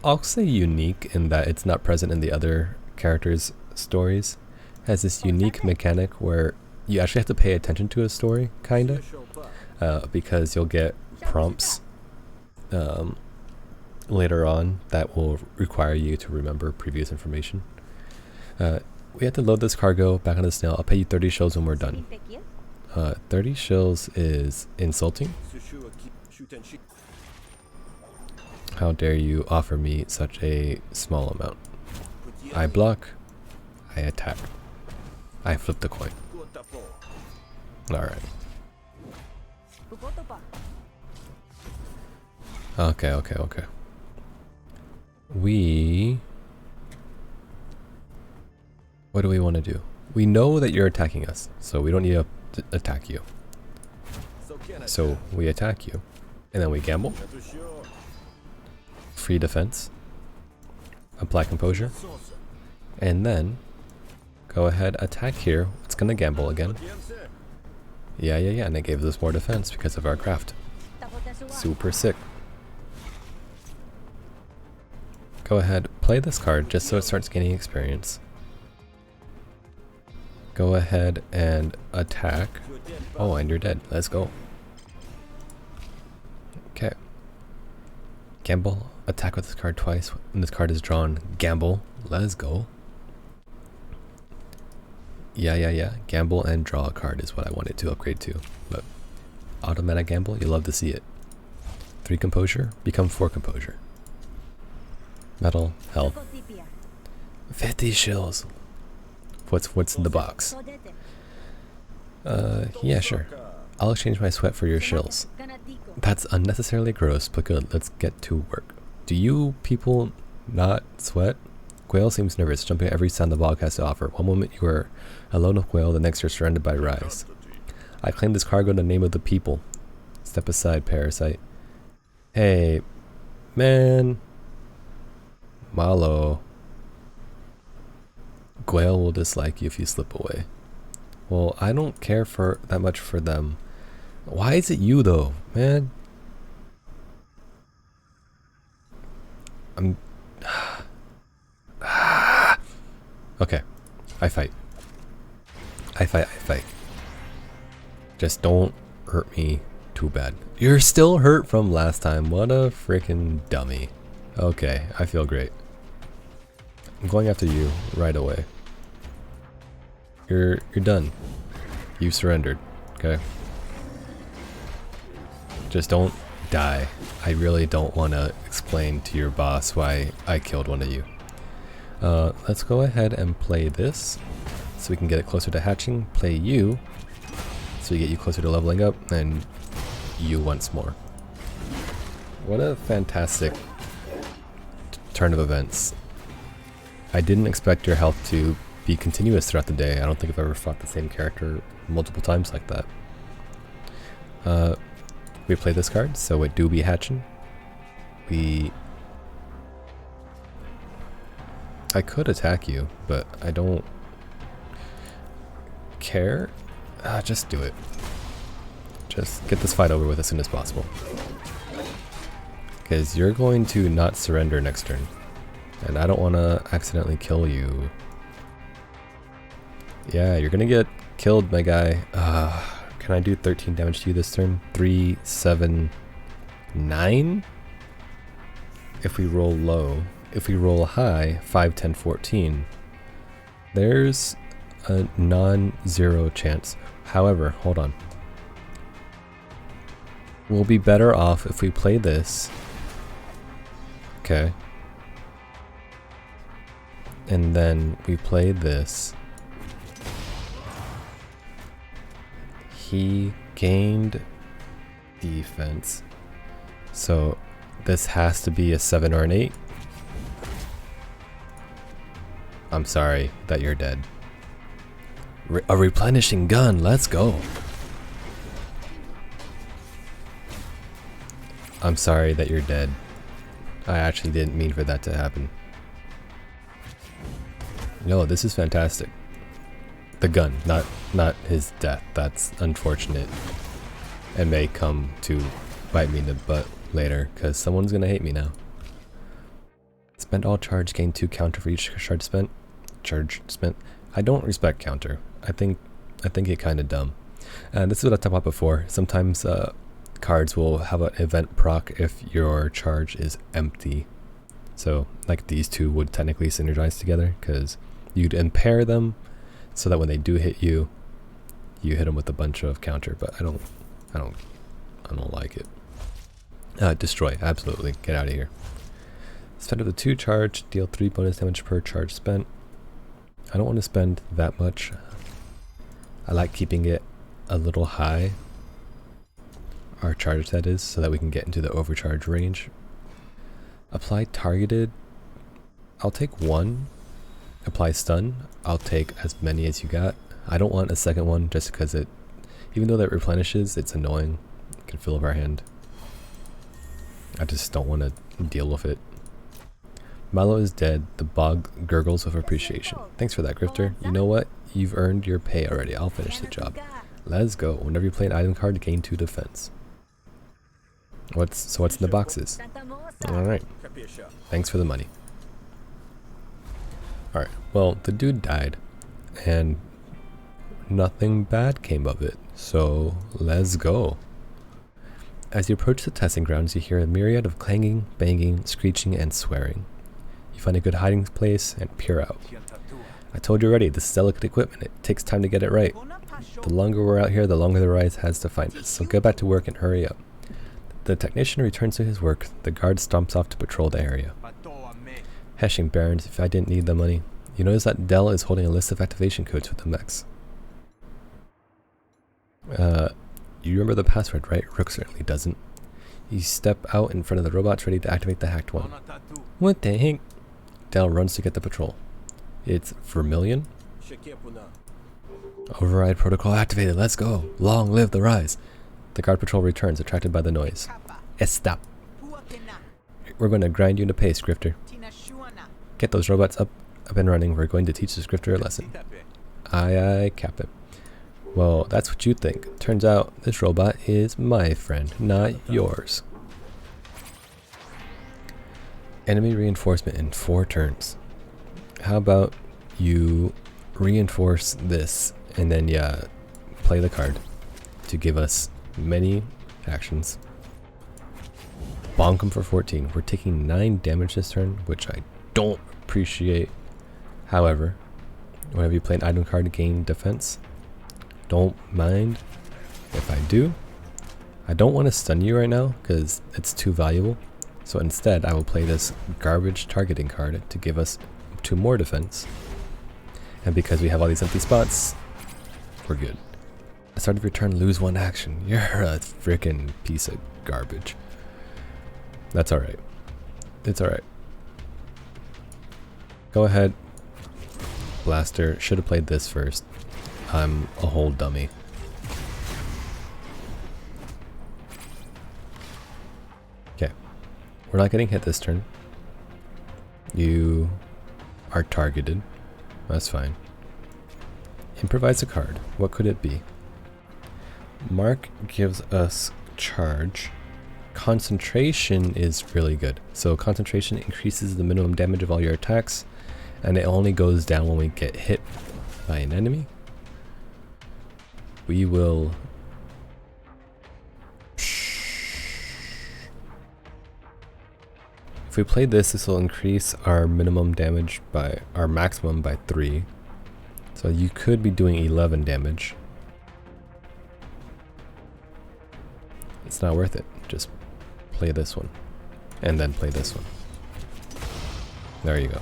I'll say unique in that it's not present in the other characters' stories. Has this unique mechanic where you actually have to pay attention to a story, kinda, because you'll get prompts later on that will require you to remember previous information. We have to load this cargo back on the snail. I'll pay you 30 shills when we're done. 30 shills is insulting. How dare you offer me such a small amount? I block. I attack. I flip the coin. Alright. Okay. What do we want to do? We know that you're attacking us, so we don't need to attack you. So we attack you, and then we gamble. Free defense. Apply composure. And then go ahead, attack here. It's gonna gamble again. Yeah, and it gave us more defense because of our craft. Super sick. Go ahead, play this card just so it starts gaining experience. Go ahead and attack. Oh, and you're dead. Let's go. Okay. Gamble. Attack with this card twice. When this card is drawn, gamble. Let's go. Yeah. Gamble and draw a card is what I wanted to upgrade to. But automatic gamble, you love to see it. 3 composure, become 4 composure. Metal, health. 50 shills. What's in the box? Yeah, sure. I'll exchange my sweat for your shills. That's unnecessarily gross, but good. Let's get to work. Do you people not sweat? Quail seems nervous, jumping at every sound the bog has to offer. One moment you are alone with Quail, the next you're surrounded by Rise. I claim this cargo in the name of the people. Step aside, parasite. Hey, man. Malo. Quail will dislike you if you slip away. Well, I don't care for that much for them. Why is it you though, man? Okay. I fight. Just don't hurt me too bad. You're still hurt from last time. What a freaking dummy. Okay, I feel great. I'm going after you right away. You're done. You surrendered. Okay. Just don't die. I really don't want to explain to your boss why I killed one of you. Let's go ahead and play this so we can get it closer to hatching. Play you so we get you closer to leveling up, and you once more. What a fantastic turn of events. I didn't expect your health to be continuous throughout the day. I don't think I've ever fought the same character multiple times like that. We play this card, so it do be hatching. I could attack you, but I don't care. Just do it. Just get this fight over with as soon as possible. Because you're going to not surrender next turn. And I don't want to accidentally kill you. Yeah, you're going to get killed, my guy. Can I do 13 damage to you this turn? 3, 7, 9? If we roll low. If we roll high, 5, 10, 14. There's a non-zero chance. However, hold on. We'll be better off if we play this. Okay. And then we play this. He gained defense. So this has to be a 7 or an 8. I'm sorry that you're dead. A replenishing gun, let's go. I'm sorry that you're dead. I actually didn't mean for that to happen. No, this is fantastic. The gun, not his death. That's unfortunate. And may come to bite me in the butt later, because someone's gonna hate me now. Spend all charge, gain 2 counter for each charge spent. I don't respect counter. I think it kind of dumb. And this is what I talked about before. Sometimes cards will have an event proc if your charge is empty. So like these two would technically synergize together, because you'd impair them so that when they do hit you, you hit them with a bunch of counter. But I don't like it. Destroy, absolutely. Get out of here. Spend up to 2 charge, deal 3 bonus damage per charge spent. I don't want to spend that much. I like keeping it a little high, our charge that is, so that we can get into the overcharge range. Apply targeted, I'll take 1. Apply stun, I'll take as many as you got. I don't want a second one just because it, even though that replenishes, it's annoying. It can fill up our hand. I just don't want to deal with it. Milo is dead. The bog gurgles with appreciation. Thanks for that, Grifter. You know what? You've earned your pay already. I'll finish the job. Let's go. Whenever you play an item card, gain 2 defense. What's in the boxes? Alright. Thanks for the money. Alright. Well, the dude died, and nothing bad came of it. So, let's go. As you approach the testing grounds, you hear a myriad of clanging, banging, screeching, and swearing. You find a good hiding place and peer out. I told you already, this is delicate equipment. It takes time to get it right. The longer we're out here, the longer the rise has to find us. So get back to work and hurry up. The technician returns to his work. The guard stomps off to patrol the area. Heshing Barons, if I didn't need the money. You notice that Dell is holding a list of activation codes for the mechs. You remember the password, right? Rook certainly doesn't. You step out in front of the robots ready to activate the hacked one. What the heck? Dell runs to get the patrol. It's Vermilion. Override protocol activated. Let's go. Long live the rise. The guard patrol returns, attracted by the noise. Stop. We're going to grind you into pace, Grifter. Get those robots up and running. We're going to teach this Grifter a lesson. Aye, aye, Captain. Well, that's what you think. Turns out this robot is my friend, not yours. Enemy reinforcement in 4 turns. How about you reinforce this and then play the card to give us many actions. Bonk him for 14. We're taking 9 damage this turn, which I don't appreciate. However, whenever you play an item card to gain defense, don't mind if I do. I don't want to stun you right now because it's too valuable. So instead, I will play this garbage targeting card to give us 2 more defense. And because we have all these empty spots, we're good. At the start of your turn, lose 1 action. You're a freaking piece of garbage. That's alright. It's alright. Go ahead. Blaster. Should have played this first. I'm a whole dummy. Okay. We're not getting hit this turn. You are targeted. That's fine. Improvise a card. What could it be? Mark gives us charge. Concentration is really good. So concentration increases the minimum damage of all your attacks, and it only goes down when we get hit by an enemy. We will... If we play this, this will increase our minimum damage by our maximum by 3. So you could be doing 11 damage. It's not worth it. Just play this one. And then play this one. There you go.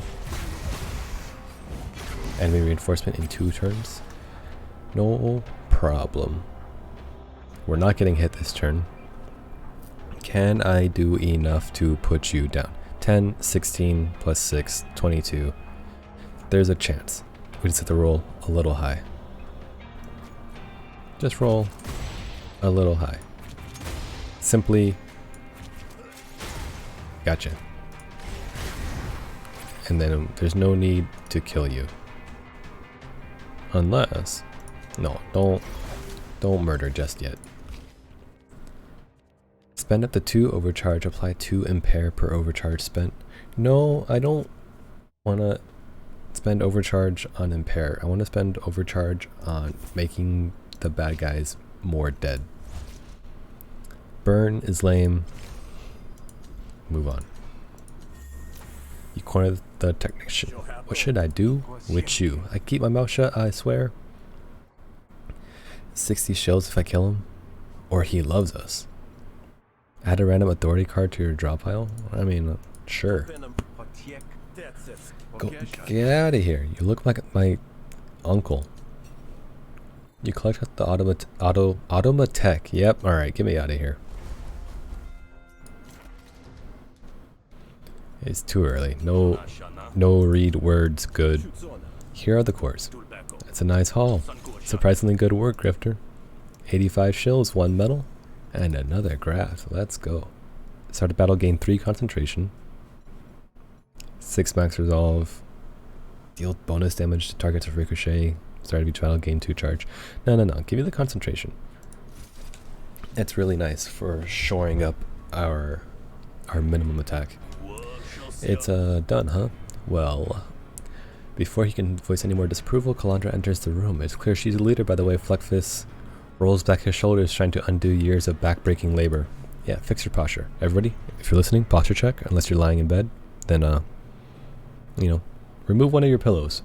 Enemy reinforcement in 2 turns. No problem. We're not getting hit this turn. Can I do enough to put you down? 10, 16, plus 6, 22. there's a chance. We just have to roll a little high. Just roll a little high. Simply, gotcha. And then there's no need to kill you. Unless, no, don't murder just yet. Spend up to 2 overcharge, apply 2 impair per overcharge spent. No, I don't want to spend overcharge on impair. I want to spend overcharge on making the bad guys more dead. Burn is lame. Move on. You cornered the technician. What should I do with you? I keep my mouth shut, I swear. 60 shells if I kill him. Or he loves us. Add a random authority card to your draw pile? I mean, sure. Go, get out of here. You look like my uncle. You collect the automatech. Yep, alright, get me out of here. It's too early. No read words good. Here are the cores. It's a nice haul. Surprisingly good work, Grifter. 85 shills, 1 medal, and another graph. Let's go. Start a battle, gain 3 concentration. 6 max resolve. Deal bonus damage to targets of ricochet. Start of each battle, gain 2 charge. No. Give me the concentration. It's really nice for shoring up our minimum attack. It's done, huh? Well, before he can voice any more disapproval, Calandra enters the room. It's clear she's a leader by the way Fleckfist rolls back his shoulders, trying to undo years of back-breaking labor. Yeah, fix your posture. Everybody, if you're listening, posture check. Unless you're lying in bed, then, you know, remove one of your pillows.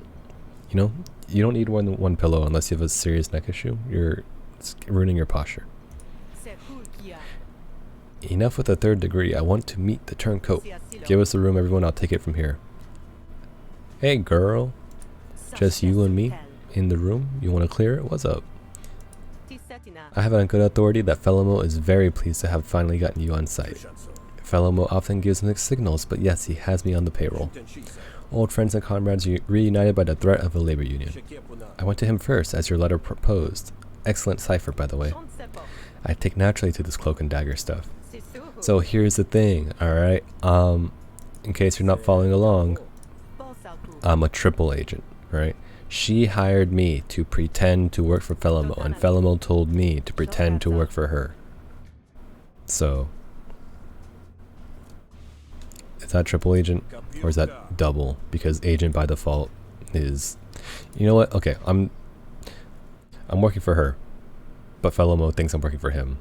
You know, you don't need one pillow unless you have a serious neck issue. You're ruining your posture. Enough with the 3rd degree. I want to meet the turncoat. Give us the room, everyone. I'll take it from here. Hey, girl. Just you and me in the room? You want to clear it? What's up? I have it on good authority that Fellomo is very pleased to have finally gotten you on site. Fellomo often gives mixed signals, but yes, he has me on the payroll. Old friends and comrades reunited by the threat of a labor union. I went to him first, as your letter proposed. Excellent cipher, by the way. I take naturally to this cloak and dagger stuff. So here's the thing, alright? In case you're not following along, I'm a triple agent, right? She hired me to pretend to work for Fellomo, and Fellomo told me to pretend to work for her. So, is that triple agent, or is that double? Because agent by default is, you know what? Okay, I'm working for her, but Fellomo thinks I'm working for him,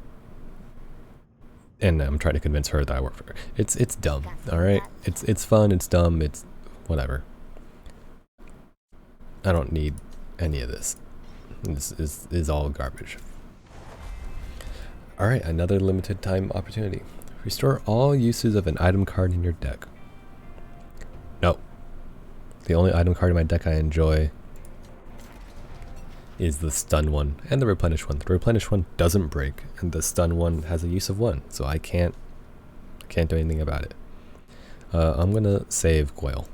and I'm trying to convince her that I work for her. It's dumb, all right? It's fun. It's dumb. It's whatever. I don't need any of this. This is all garbage. Alright, another limited time opportunity. Restore all uses of an item card in your deck. No. The only item card in my deck I enjoy is the stun one and the replenish one. The replenish one doesn't break, and the stun one has a use of 1, so I can't do anything about it. I'm gonna save Goyle.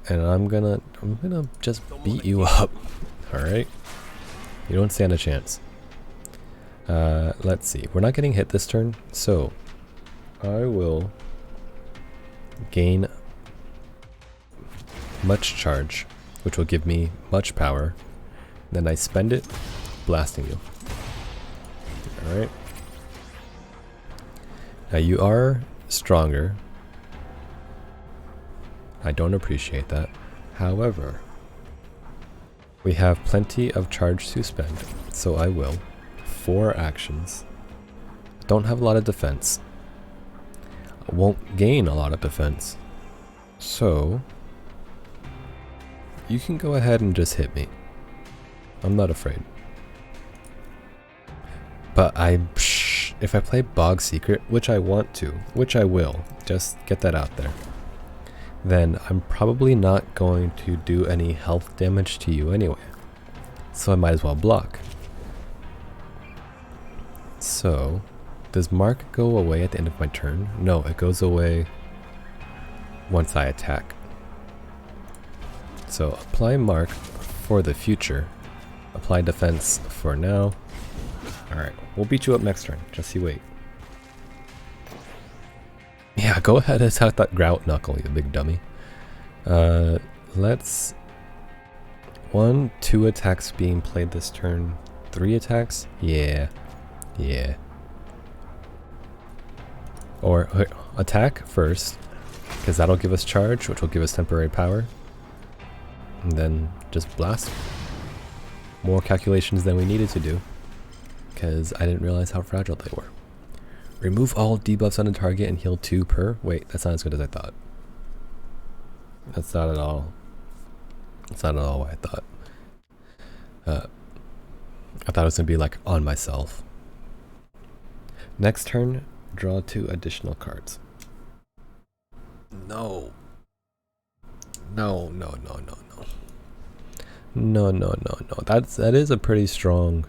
And I'm gonna just beat you up. Alright? You don't stand a chance. Let's see. We're not getting hit this turn, so I will gain much charge, which will give me much power. Then I spend it blasting you. Alright? Now you are stronger. I don't appreciate that. However, we have plenty of charge to spend, so I will. 4 actions. Don't have a lot of defense. Won't gain a lot of defense. So, you can go ahead and just hit me. I'm not afraid. But if I play Bog Secret, which I want to, which I will, just get that out there, then I'm probably not going to do any health damage to you anyway. So I might as well block. So, does Mark go away at the end of my turn? No, it goes away once I attack. So apply mark for the future. Apply defense for now. Alright, we'll beat you up next turn. Just you wait. Yeah, go ahead and attack that grout knuckle, you big dummy. Let's... 1, 2 attacks being played this turn. 3 attacks? Yeah. Yeah. Or attack first, because that'll give us charge, which will give us temporary power. And then just blast. More calculations than we needed to do, because I didn't realize how fragile they were. Remove all debuffs on the target and heal 2 per. Wait, that's not as good as I thought. That's not at all. That's not at all what I thought. I thought it was going to be like on myself. Next turn, draw 2 additional cards. No. No, no, no, no, no. No, no, no, no. That is a pretty strong...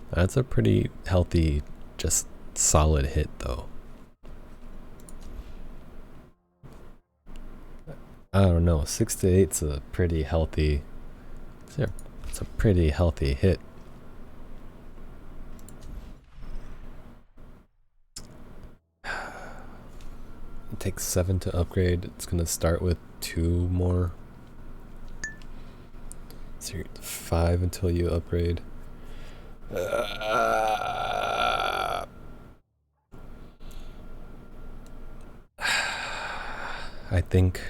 That's a pretty healthy, just solid hit though. I don't know, 6 to 8's a pretty healthy... It's a pretty healthy hit. It takes 7 to upgrade. It's gonna start with 2 more. So you're 5 until you upgrade. I think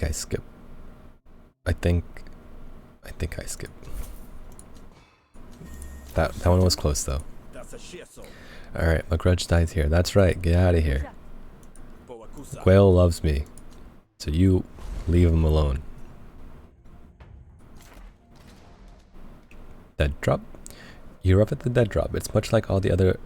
I skip. I think I skip. That one was close though. Alright, my grudge dies here. That's right, get out of here. Quail loves me, so you leave him alone. Dead drop. You're up at the dead drop. It's much like all the other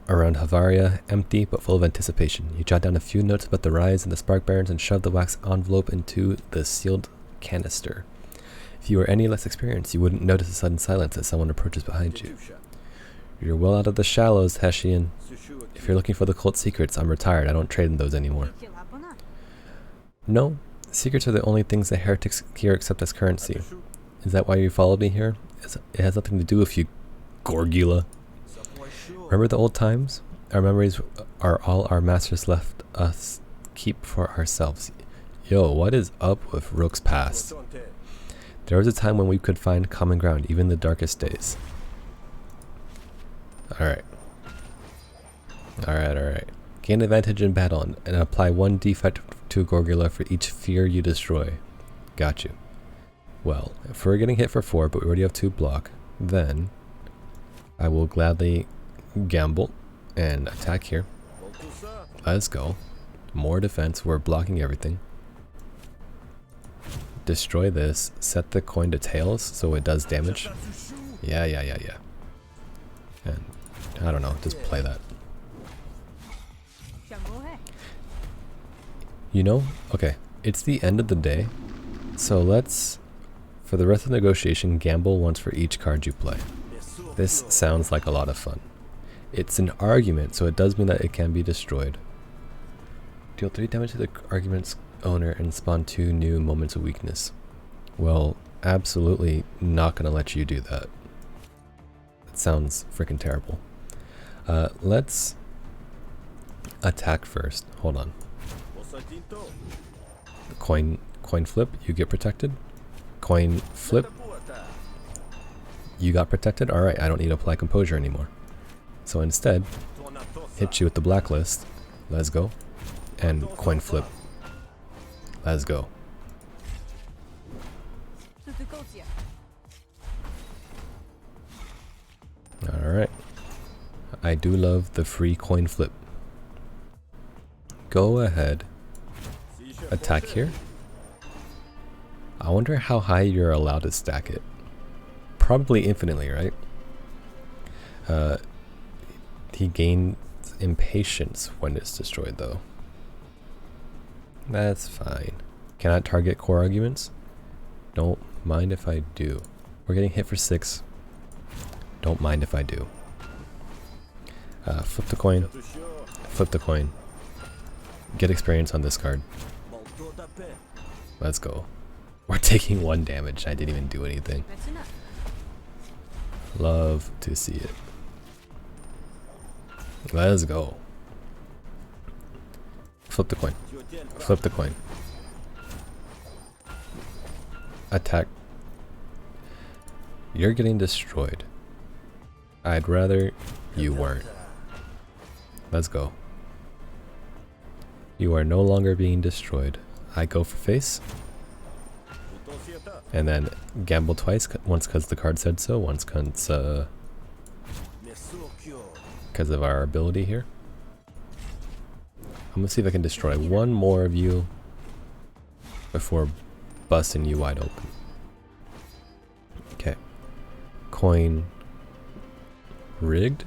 around Havaria, empty but full of anticipation. You jot down a few notes about the rise and the spark barons and shove the wax envelope into the sealed canister. If you were any less experienced, you wouldn't notice a sudden silence as someone approaches behind you. You're well out of the shallows, Hessian. If you're looking for the cult secrets, I'm retired. I don't trade in those anymore. No, secrets are the only things the heretics here accept as currency. Is that why you followed me here? It has nothing to do with you, Gorgula. Remember the old times? Our memories are all our masters left us keep for ourselves. Yo, what is up with Rook's past? There was a time when we could find common ground, even in the darkest days. Alright. Alright. Gain advantage in battle and apply 1 defect to Gorgula for each fear you destroy. Got you. Well, if we're getting hit for 4, but we already have 2 block, then I will gladly gamble and attack here. Let's go. More defense. We're blocking everything. Destroy this. Set the coin to tails so it does damage. Yeah. And I don't know. Just play that. You know? Okay. It's the end of the day. So let's, for the rest of the negotiation, gamble once for each card you play. This sounds like a lot of fun. It's an argument, so it does mean that it can be destroyed. Deal 3 damage to the argument's owner and spawn 2 new moments of weakness. Well, absolutely not gonna let you do that. That sounds freaking terrible. Let's attack first. Hold on. Coin flip, you get protected. Coin flip, you got protected. Alright, I don't need to apply composure anymore. So instead, hit you with the blacklist. Let's go. And coin flip. Let's go. Alright. I do love the free coin flip. Go ahead. Attack here. I wonder how high you're allowed to stack it. Probably infinitely, right? He gains impatience when it's destroyed though. That's fine. Cannot target core arguments? Don't mind if I do. We're getting hit for 6. Don't mind if I do. Flip the coin. Flip the coin. Get experience on this card. Let's go. We're taking 1 damage. I didn't even do anything. That's enough. Love to see it. Let's go. Flip the coin. Flip the coin. Attack. You're getting destroyed. I'd rather you weren't. Let's go. You are no longer being destroyed. I go for face. And then gamble twice, once because the card said so, once because of our ability here. I'm gonna see if I can destroy 1 more of you before busting you wide open. Okay. Coin rigged?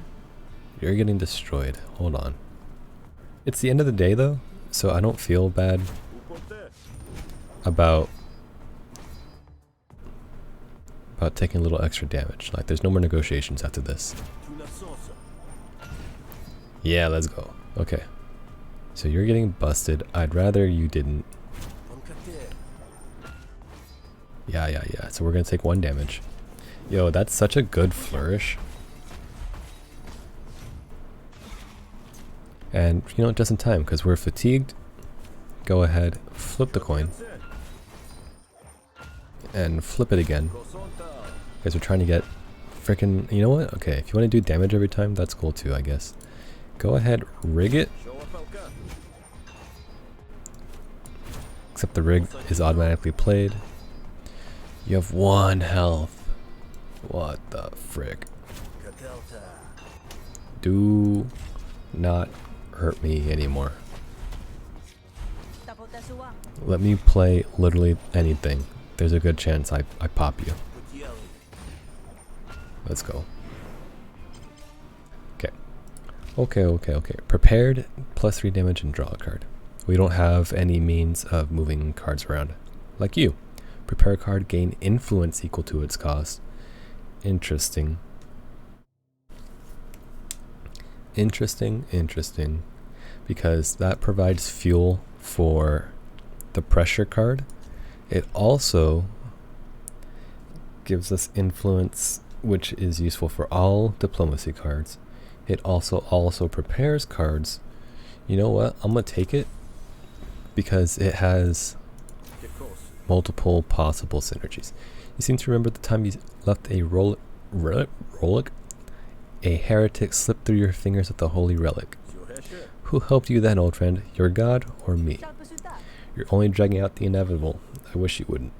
You're getting destroyed. Hold on. It's the end of the day though, so I don't feel bad about taking a little extra damage. Like, there's no more negotiations after this. Yeah, let's go. Okay. So you're getting busted. I'd rather you didn't. Yeah. So we're gonna take 1 damage. Yo, that's such a good flourish. And, you know, just in time, because we're fatigued. Go ahead, flip the coin. And flip it again. Because we're trying to get freaking, you know what? Okay, if you want to do damage every time, that's cool too, I guess. Go ahead, rig it. Except the rig is automatically played. You have 1 health. What the frick? Do not hurt me anymore. Let me play literally anything. There's a good chance I pop you. Let's go. Okay. Prepared, +3 damage and draw a card. We don't have any means of moving cards around. Like you. Prepare a card, gain influence equal to its cost. Interesting. Interesting. Because that provides fuel for the pressure card. It also gives us influence, which is useful for all diplomacy cards. It also prepares cards. You know what? I'm gonna take it because it has multiple possible synergies. You seem to remember the time you left a relic, a heretic slip through your fingers with the holy relic. Who helped you then, old friend? Your god or me? You're only dragging out the inevitable. I wish you wouldn't.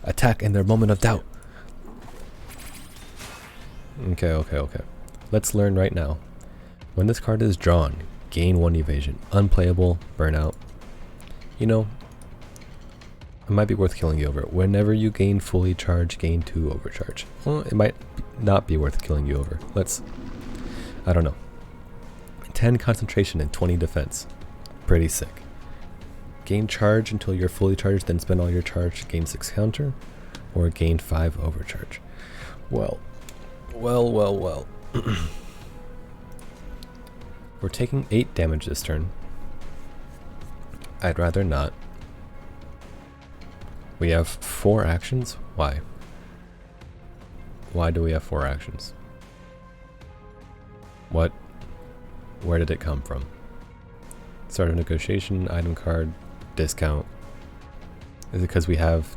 Attack in their moment of doubt. Okay. Let's learn right now. When this card is drawn, gain 1 evasion. Unplayable, burnout. You know, it might be worth killing you over. Whenever you gain fully charge, gain 2 overcharge. Well, it might not be worth killing you over. I don't know. 10 concentration and 20 defense. Pretty sick. Gain charge until you're fully charged, then spend all your charge, gain 6 counter, or gain 5 overcharge. Well. We're taking 8 damage this turn. I'd rather not. We have 4 actions? Why? Why do we have 4 actions? What? Where did it come from? Start a negotiation, item card, discount. Is it because we have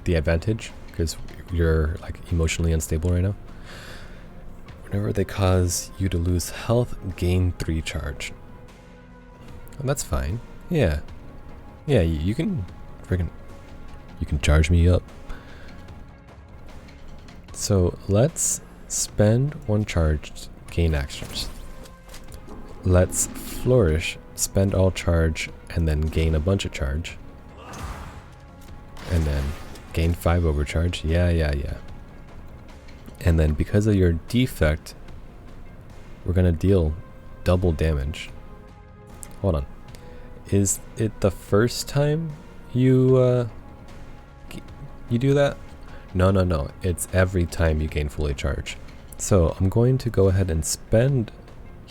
the advantage? Because you're like emotionally unstable right now? Whenever they cause you to lose health, gain 3 charge. And that's fine. Yeah, you can charge me up. So let's spend 1 charge, gain actions. Let's flourish, spend all charge, and then gain a bunch of charge. And then gain 5 overcharge. Yeah. And then because of your defect, we're gonna deal double damage. Hold on. Is it the first time you do that? No. It's every time you gain fully charge. So I'm going to go ahead and spend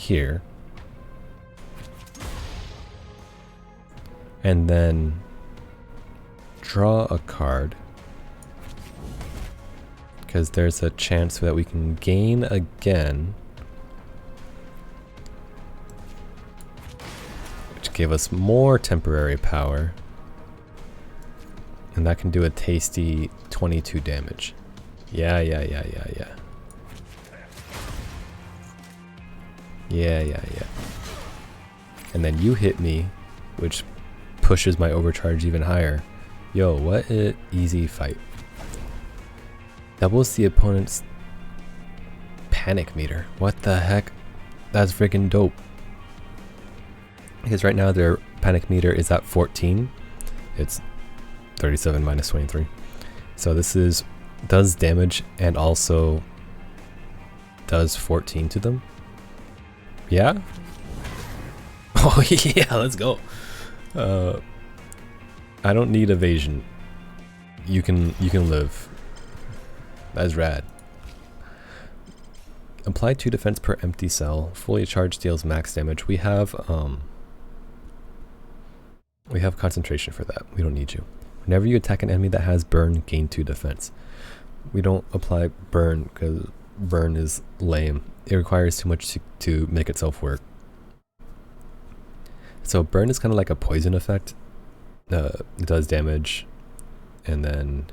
here. And then draw a card. Because there's a chance that we can gain again. Which gave us more temporary power. And that can do a tasty 22 damage. Yeah. And then you hit me, which pushes my overcharge even higher. Yo, what an easy fight. Doubles the opponent's panic meter. What the heck? That's freaking dope. Because right now their panic meter is at 14. It's 37 minus 23. So this does damage and also does 14 to them. Yeah? Oh yeah, let's go. I don't need evasion. You can live. That's rad. Apply 2 defense per empty cell. Fully charged deals max damage. We have concentration for that. We don't need you. Whenever you attack an enemy that has burn, gain 2 defense. We don't apply burn because burn is lame. It requires too much to make itself work. So burn is kind of like a poison effect. It does damage and then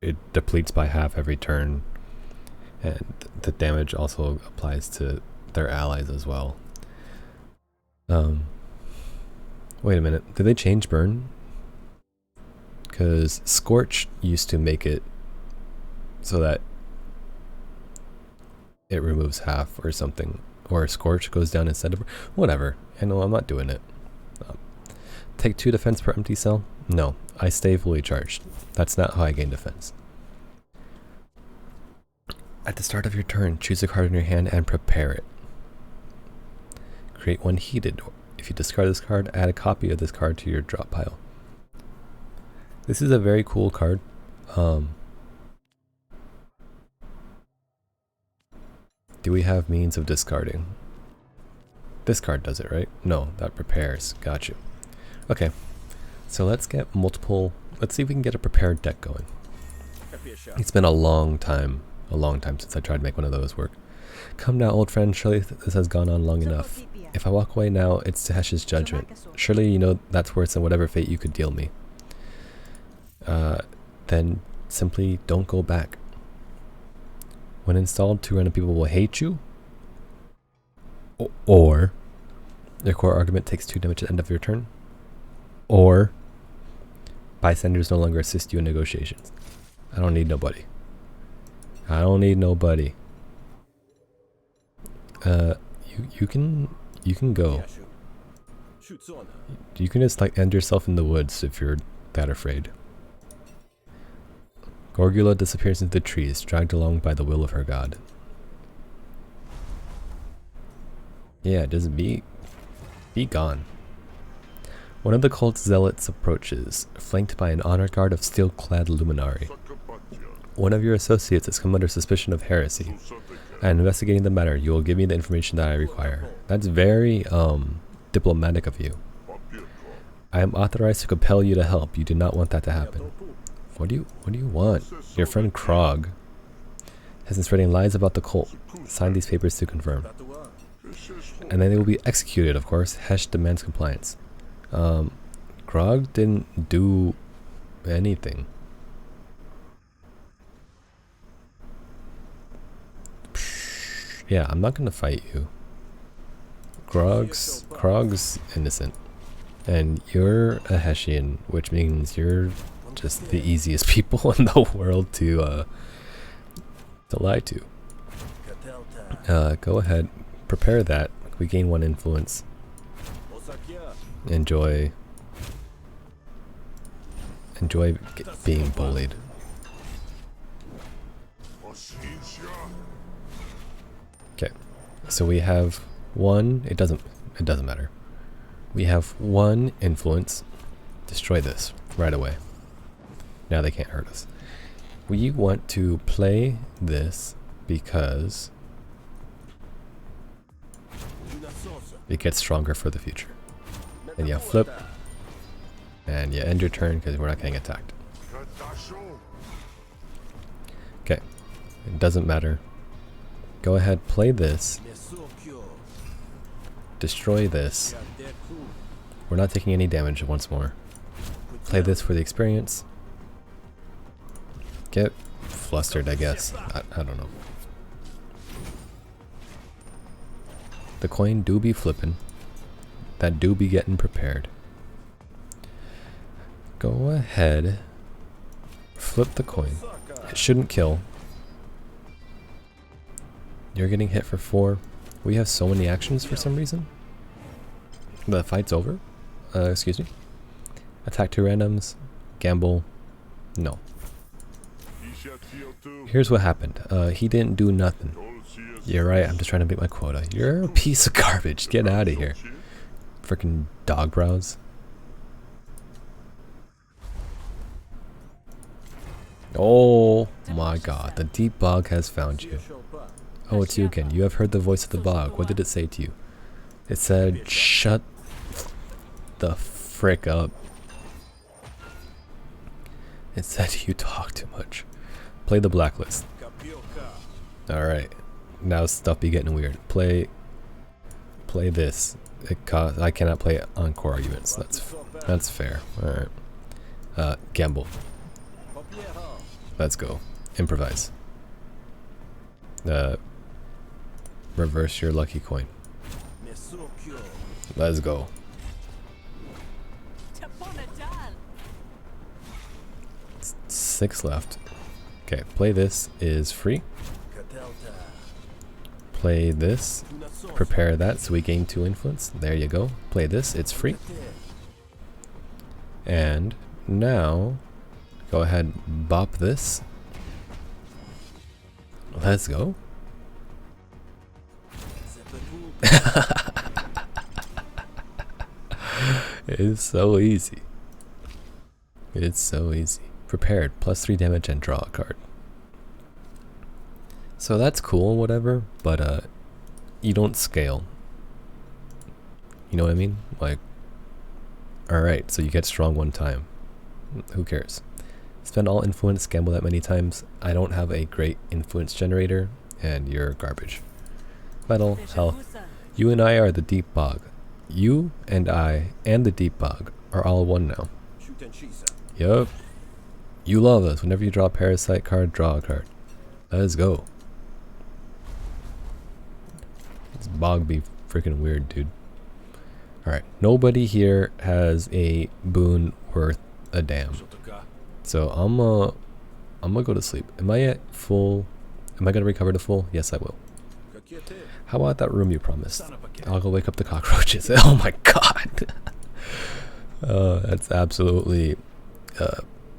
it depletes by half every turn. And the damage also applies to their allies as well. Wait a minute. Did they change burn? Because Scorch used to make it so that it removes half or something. Or Scorch goes down instead of... Whatever. I know I'm not doing it. Take 2 defense per empty cell? No. I stay fully charged. That's not how I gain defense. At the start of your turn, choose a card in your hand and prepare it. Create 1 heated. If you discard this card, add a copy of this card to your drop pile. This is a very cool card. Do we have means of discarding? This card does it, right? No, that prepares. Got you. Okay, so let's get multiple. Let's see if we can get a prepared deck going. It's been a long time since I tried to make one of those work. Come now, old friend. Surely this has gone on long enough. If I walk away now, it's Tahesh's judgment. Surely you know that's worse than whatever fate you could deal me. Then simply don't go back. When installed, 2 random people will hate you. Or your core argument takes 2 damage at the end of your turn. Or bystanders no longer assist you in negotiations. I don't need nobody. You can go. You can just like end yourself in the woods if you're that afraid. Gorgula disappears into the trees, dragged along by the will of her god. Yeah, just be gone. One of the cult's zealots approaches, flanked by an honor guard of steel-clad luminari. One of your associates has come under suspicion of heresy. And investigating the matter, you will give me the information that I require. That's very, diplomatic of you. I am authorized to compel you to help. You do not want that to happen. What do you want? Your friend Krog has been spreading lies about the cult. Sign these papers to confirm. And then they will be executed, of course. Hesh demands compliance. Krog didn't do anything. Yeah, I'm not gonna fight you. Krog's innocent. And you're a Hessian, which means you're just the easiest people in the world to lie to. Go ahead, prepare that. We gain 1 influence. Enjoy being bullied. Okay, so we have 1. It doesn't matter. We have 1 influence. Destroy this right away. Now they can't hurt us. We want to play this because It gets stronger for the future. And you flip, and you end your turn because we're not getting attacked. Okay, it doesn't matter. Go ahead, play this. Destroy this. We're not taking any damage once more. Play this for the experience. Get flustered, I guess. I don't know. The coin do be flipping. That do be getting prepared. Go ahead. Flip the coin. It shouldn't kill. You're getting hit for 4. We have so many actions for some reason. The fight's over. Excuse me. Attack 2 randoms. Gamble. No. Here's what happened. He didn't do nothing. You're right, I'm just trying to make my quota. You're a piece of garbage. Get out of here. Freaking dog brows. Oh my god, the deep bog has found you. Oh, it's you again. You have heard the voice of the bog. What did it say to you? It said, shut the frick up. It said you talk too much. Play the blacklist. Alright. Now stuff be getting weird. Play this. I cannot play encore arguments. That's fair. Alright. Gamble. Let's go. Improvise. Reverse your lucky coin. Let's go. 6 left. Okay, play this is free. Play this. Prepare that so we gain 2 influence. There you go. Play this, it's free. And now go ahead, bop this. Let's go. It's so easy. It's so easy. Prepared, +3 damage and draw a card. So that's cool, whatever, but you don't scale. You know what I mean? Like, alright, so you get strong 1 time. Who cares? Spend all influence, gamble that many times. I don't have a great influence generator, and you're garbage. Metal, health. You and I are the deep bog. You and I and the deep bog are all one now. Yup. You love us. Whenever you draw a parasite card, draw a card. Let's go. This bog be freaking weird, dude. Alright. Nobody here has a boon worth a damn. So I'm gonna go to sleep. Am I at full? Am I gonna recover to full? Yes, I will. How about that room you promised? I'll go wake up the cockroaches. Oh my god. That's absolutely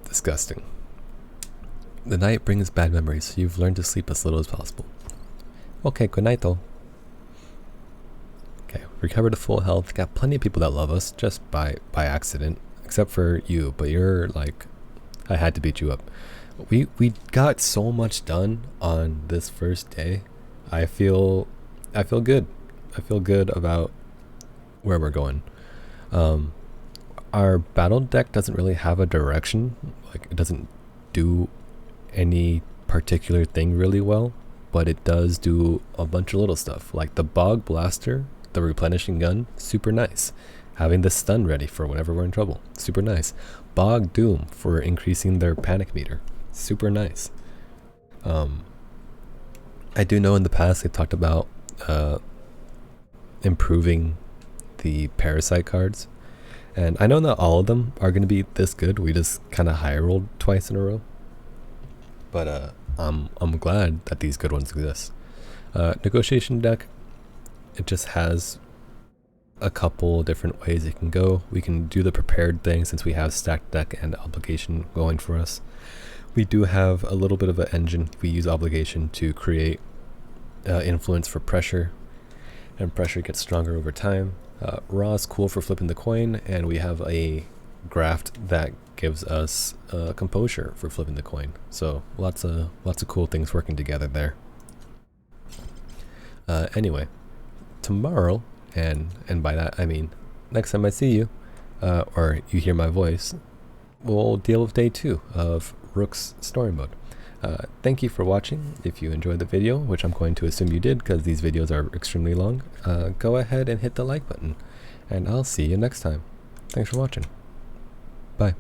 disgusting. The night brings bad memories, so you've learned to sleep as little as possible. Okay, good night though. Okay, recover to full health. Got plenty of people that love us just by accident, except for you, but you're like, I had to beat you up. We got so much done on this first day. I feel good. I feel good about where we're going. Our battle deck doesn't really have a direction. Like, it doesn't do any particular thing really well, but it does do a bunch of little stuff. Like the Bog Blaster, the replenishing gun, super nice. Having the stun ready for whenever we're in trouble, super nice. Bog Doom for increasing their panic meter, super nice. I do know in the past they've talked about improving the parasite cards, and I know not all of them are going to be this good. We just kind of high rolled twice in a row, but I'm glad that these good ones exist. Negotiation deck, it just has a couple different ways it can go. We can do the prepared thing since we have stacked deck and obligation going for us. We do have a little bit of an engine. We use obligation to create influence for pressure, and pressure gets stronger over time. Raw is cool for flipping the coin, and we have a graft that gives us composure for flipping the coin. So lots of cool things working together there. Anyway, tomorrow And by that I mean next time I see you, or you hear my voice, we'll deal with day 2 of Rook's story mode. Thank you for watching. If you enjoyed the video, which I'm going to assume you did because these videos are extremely long, go ahead and hit the like button, and I'll see you next time. Thanks for watching. Bye.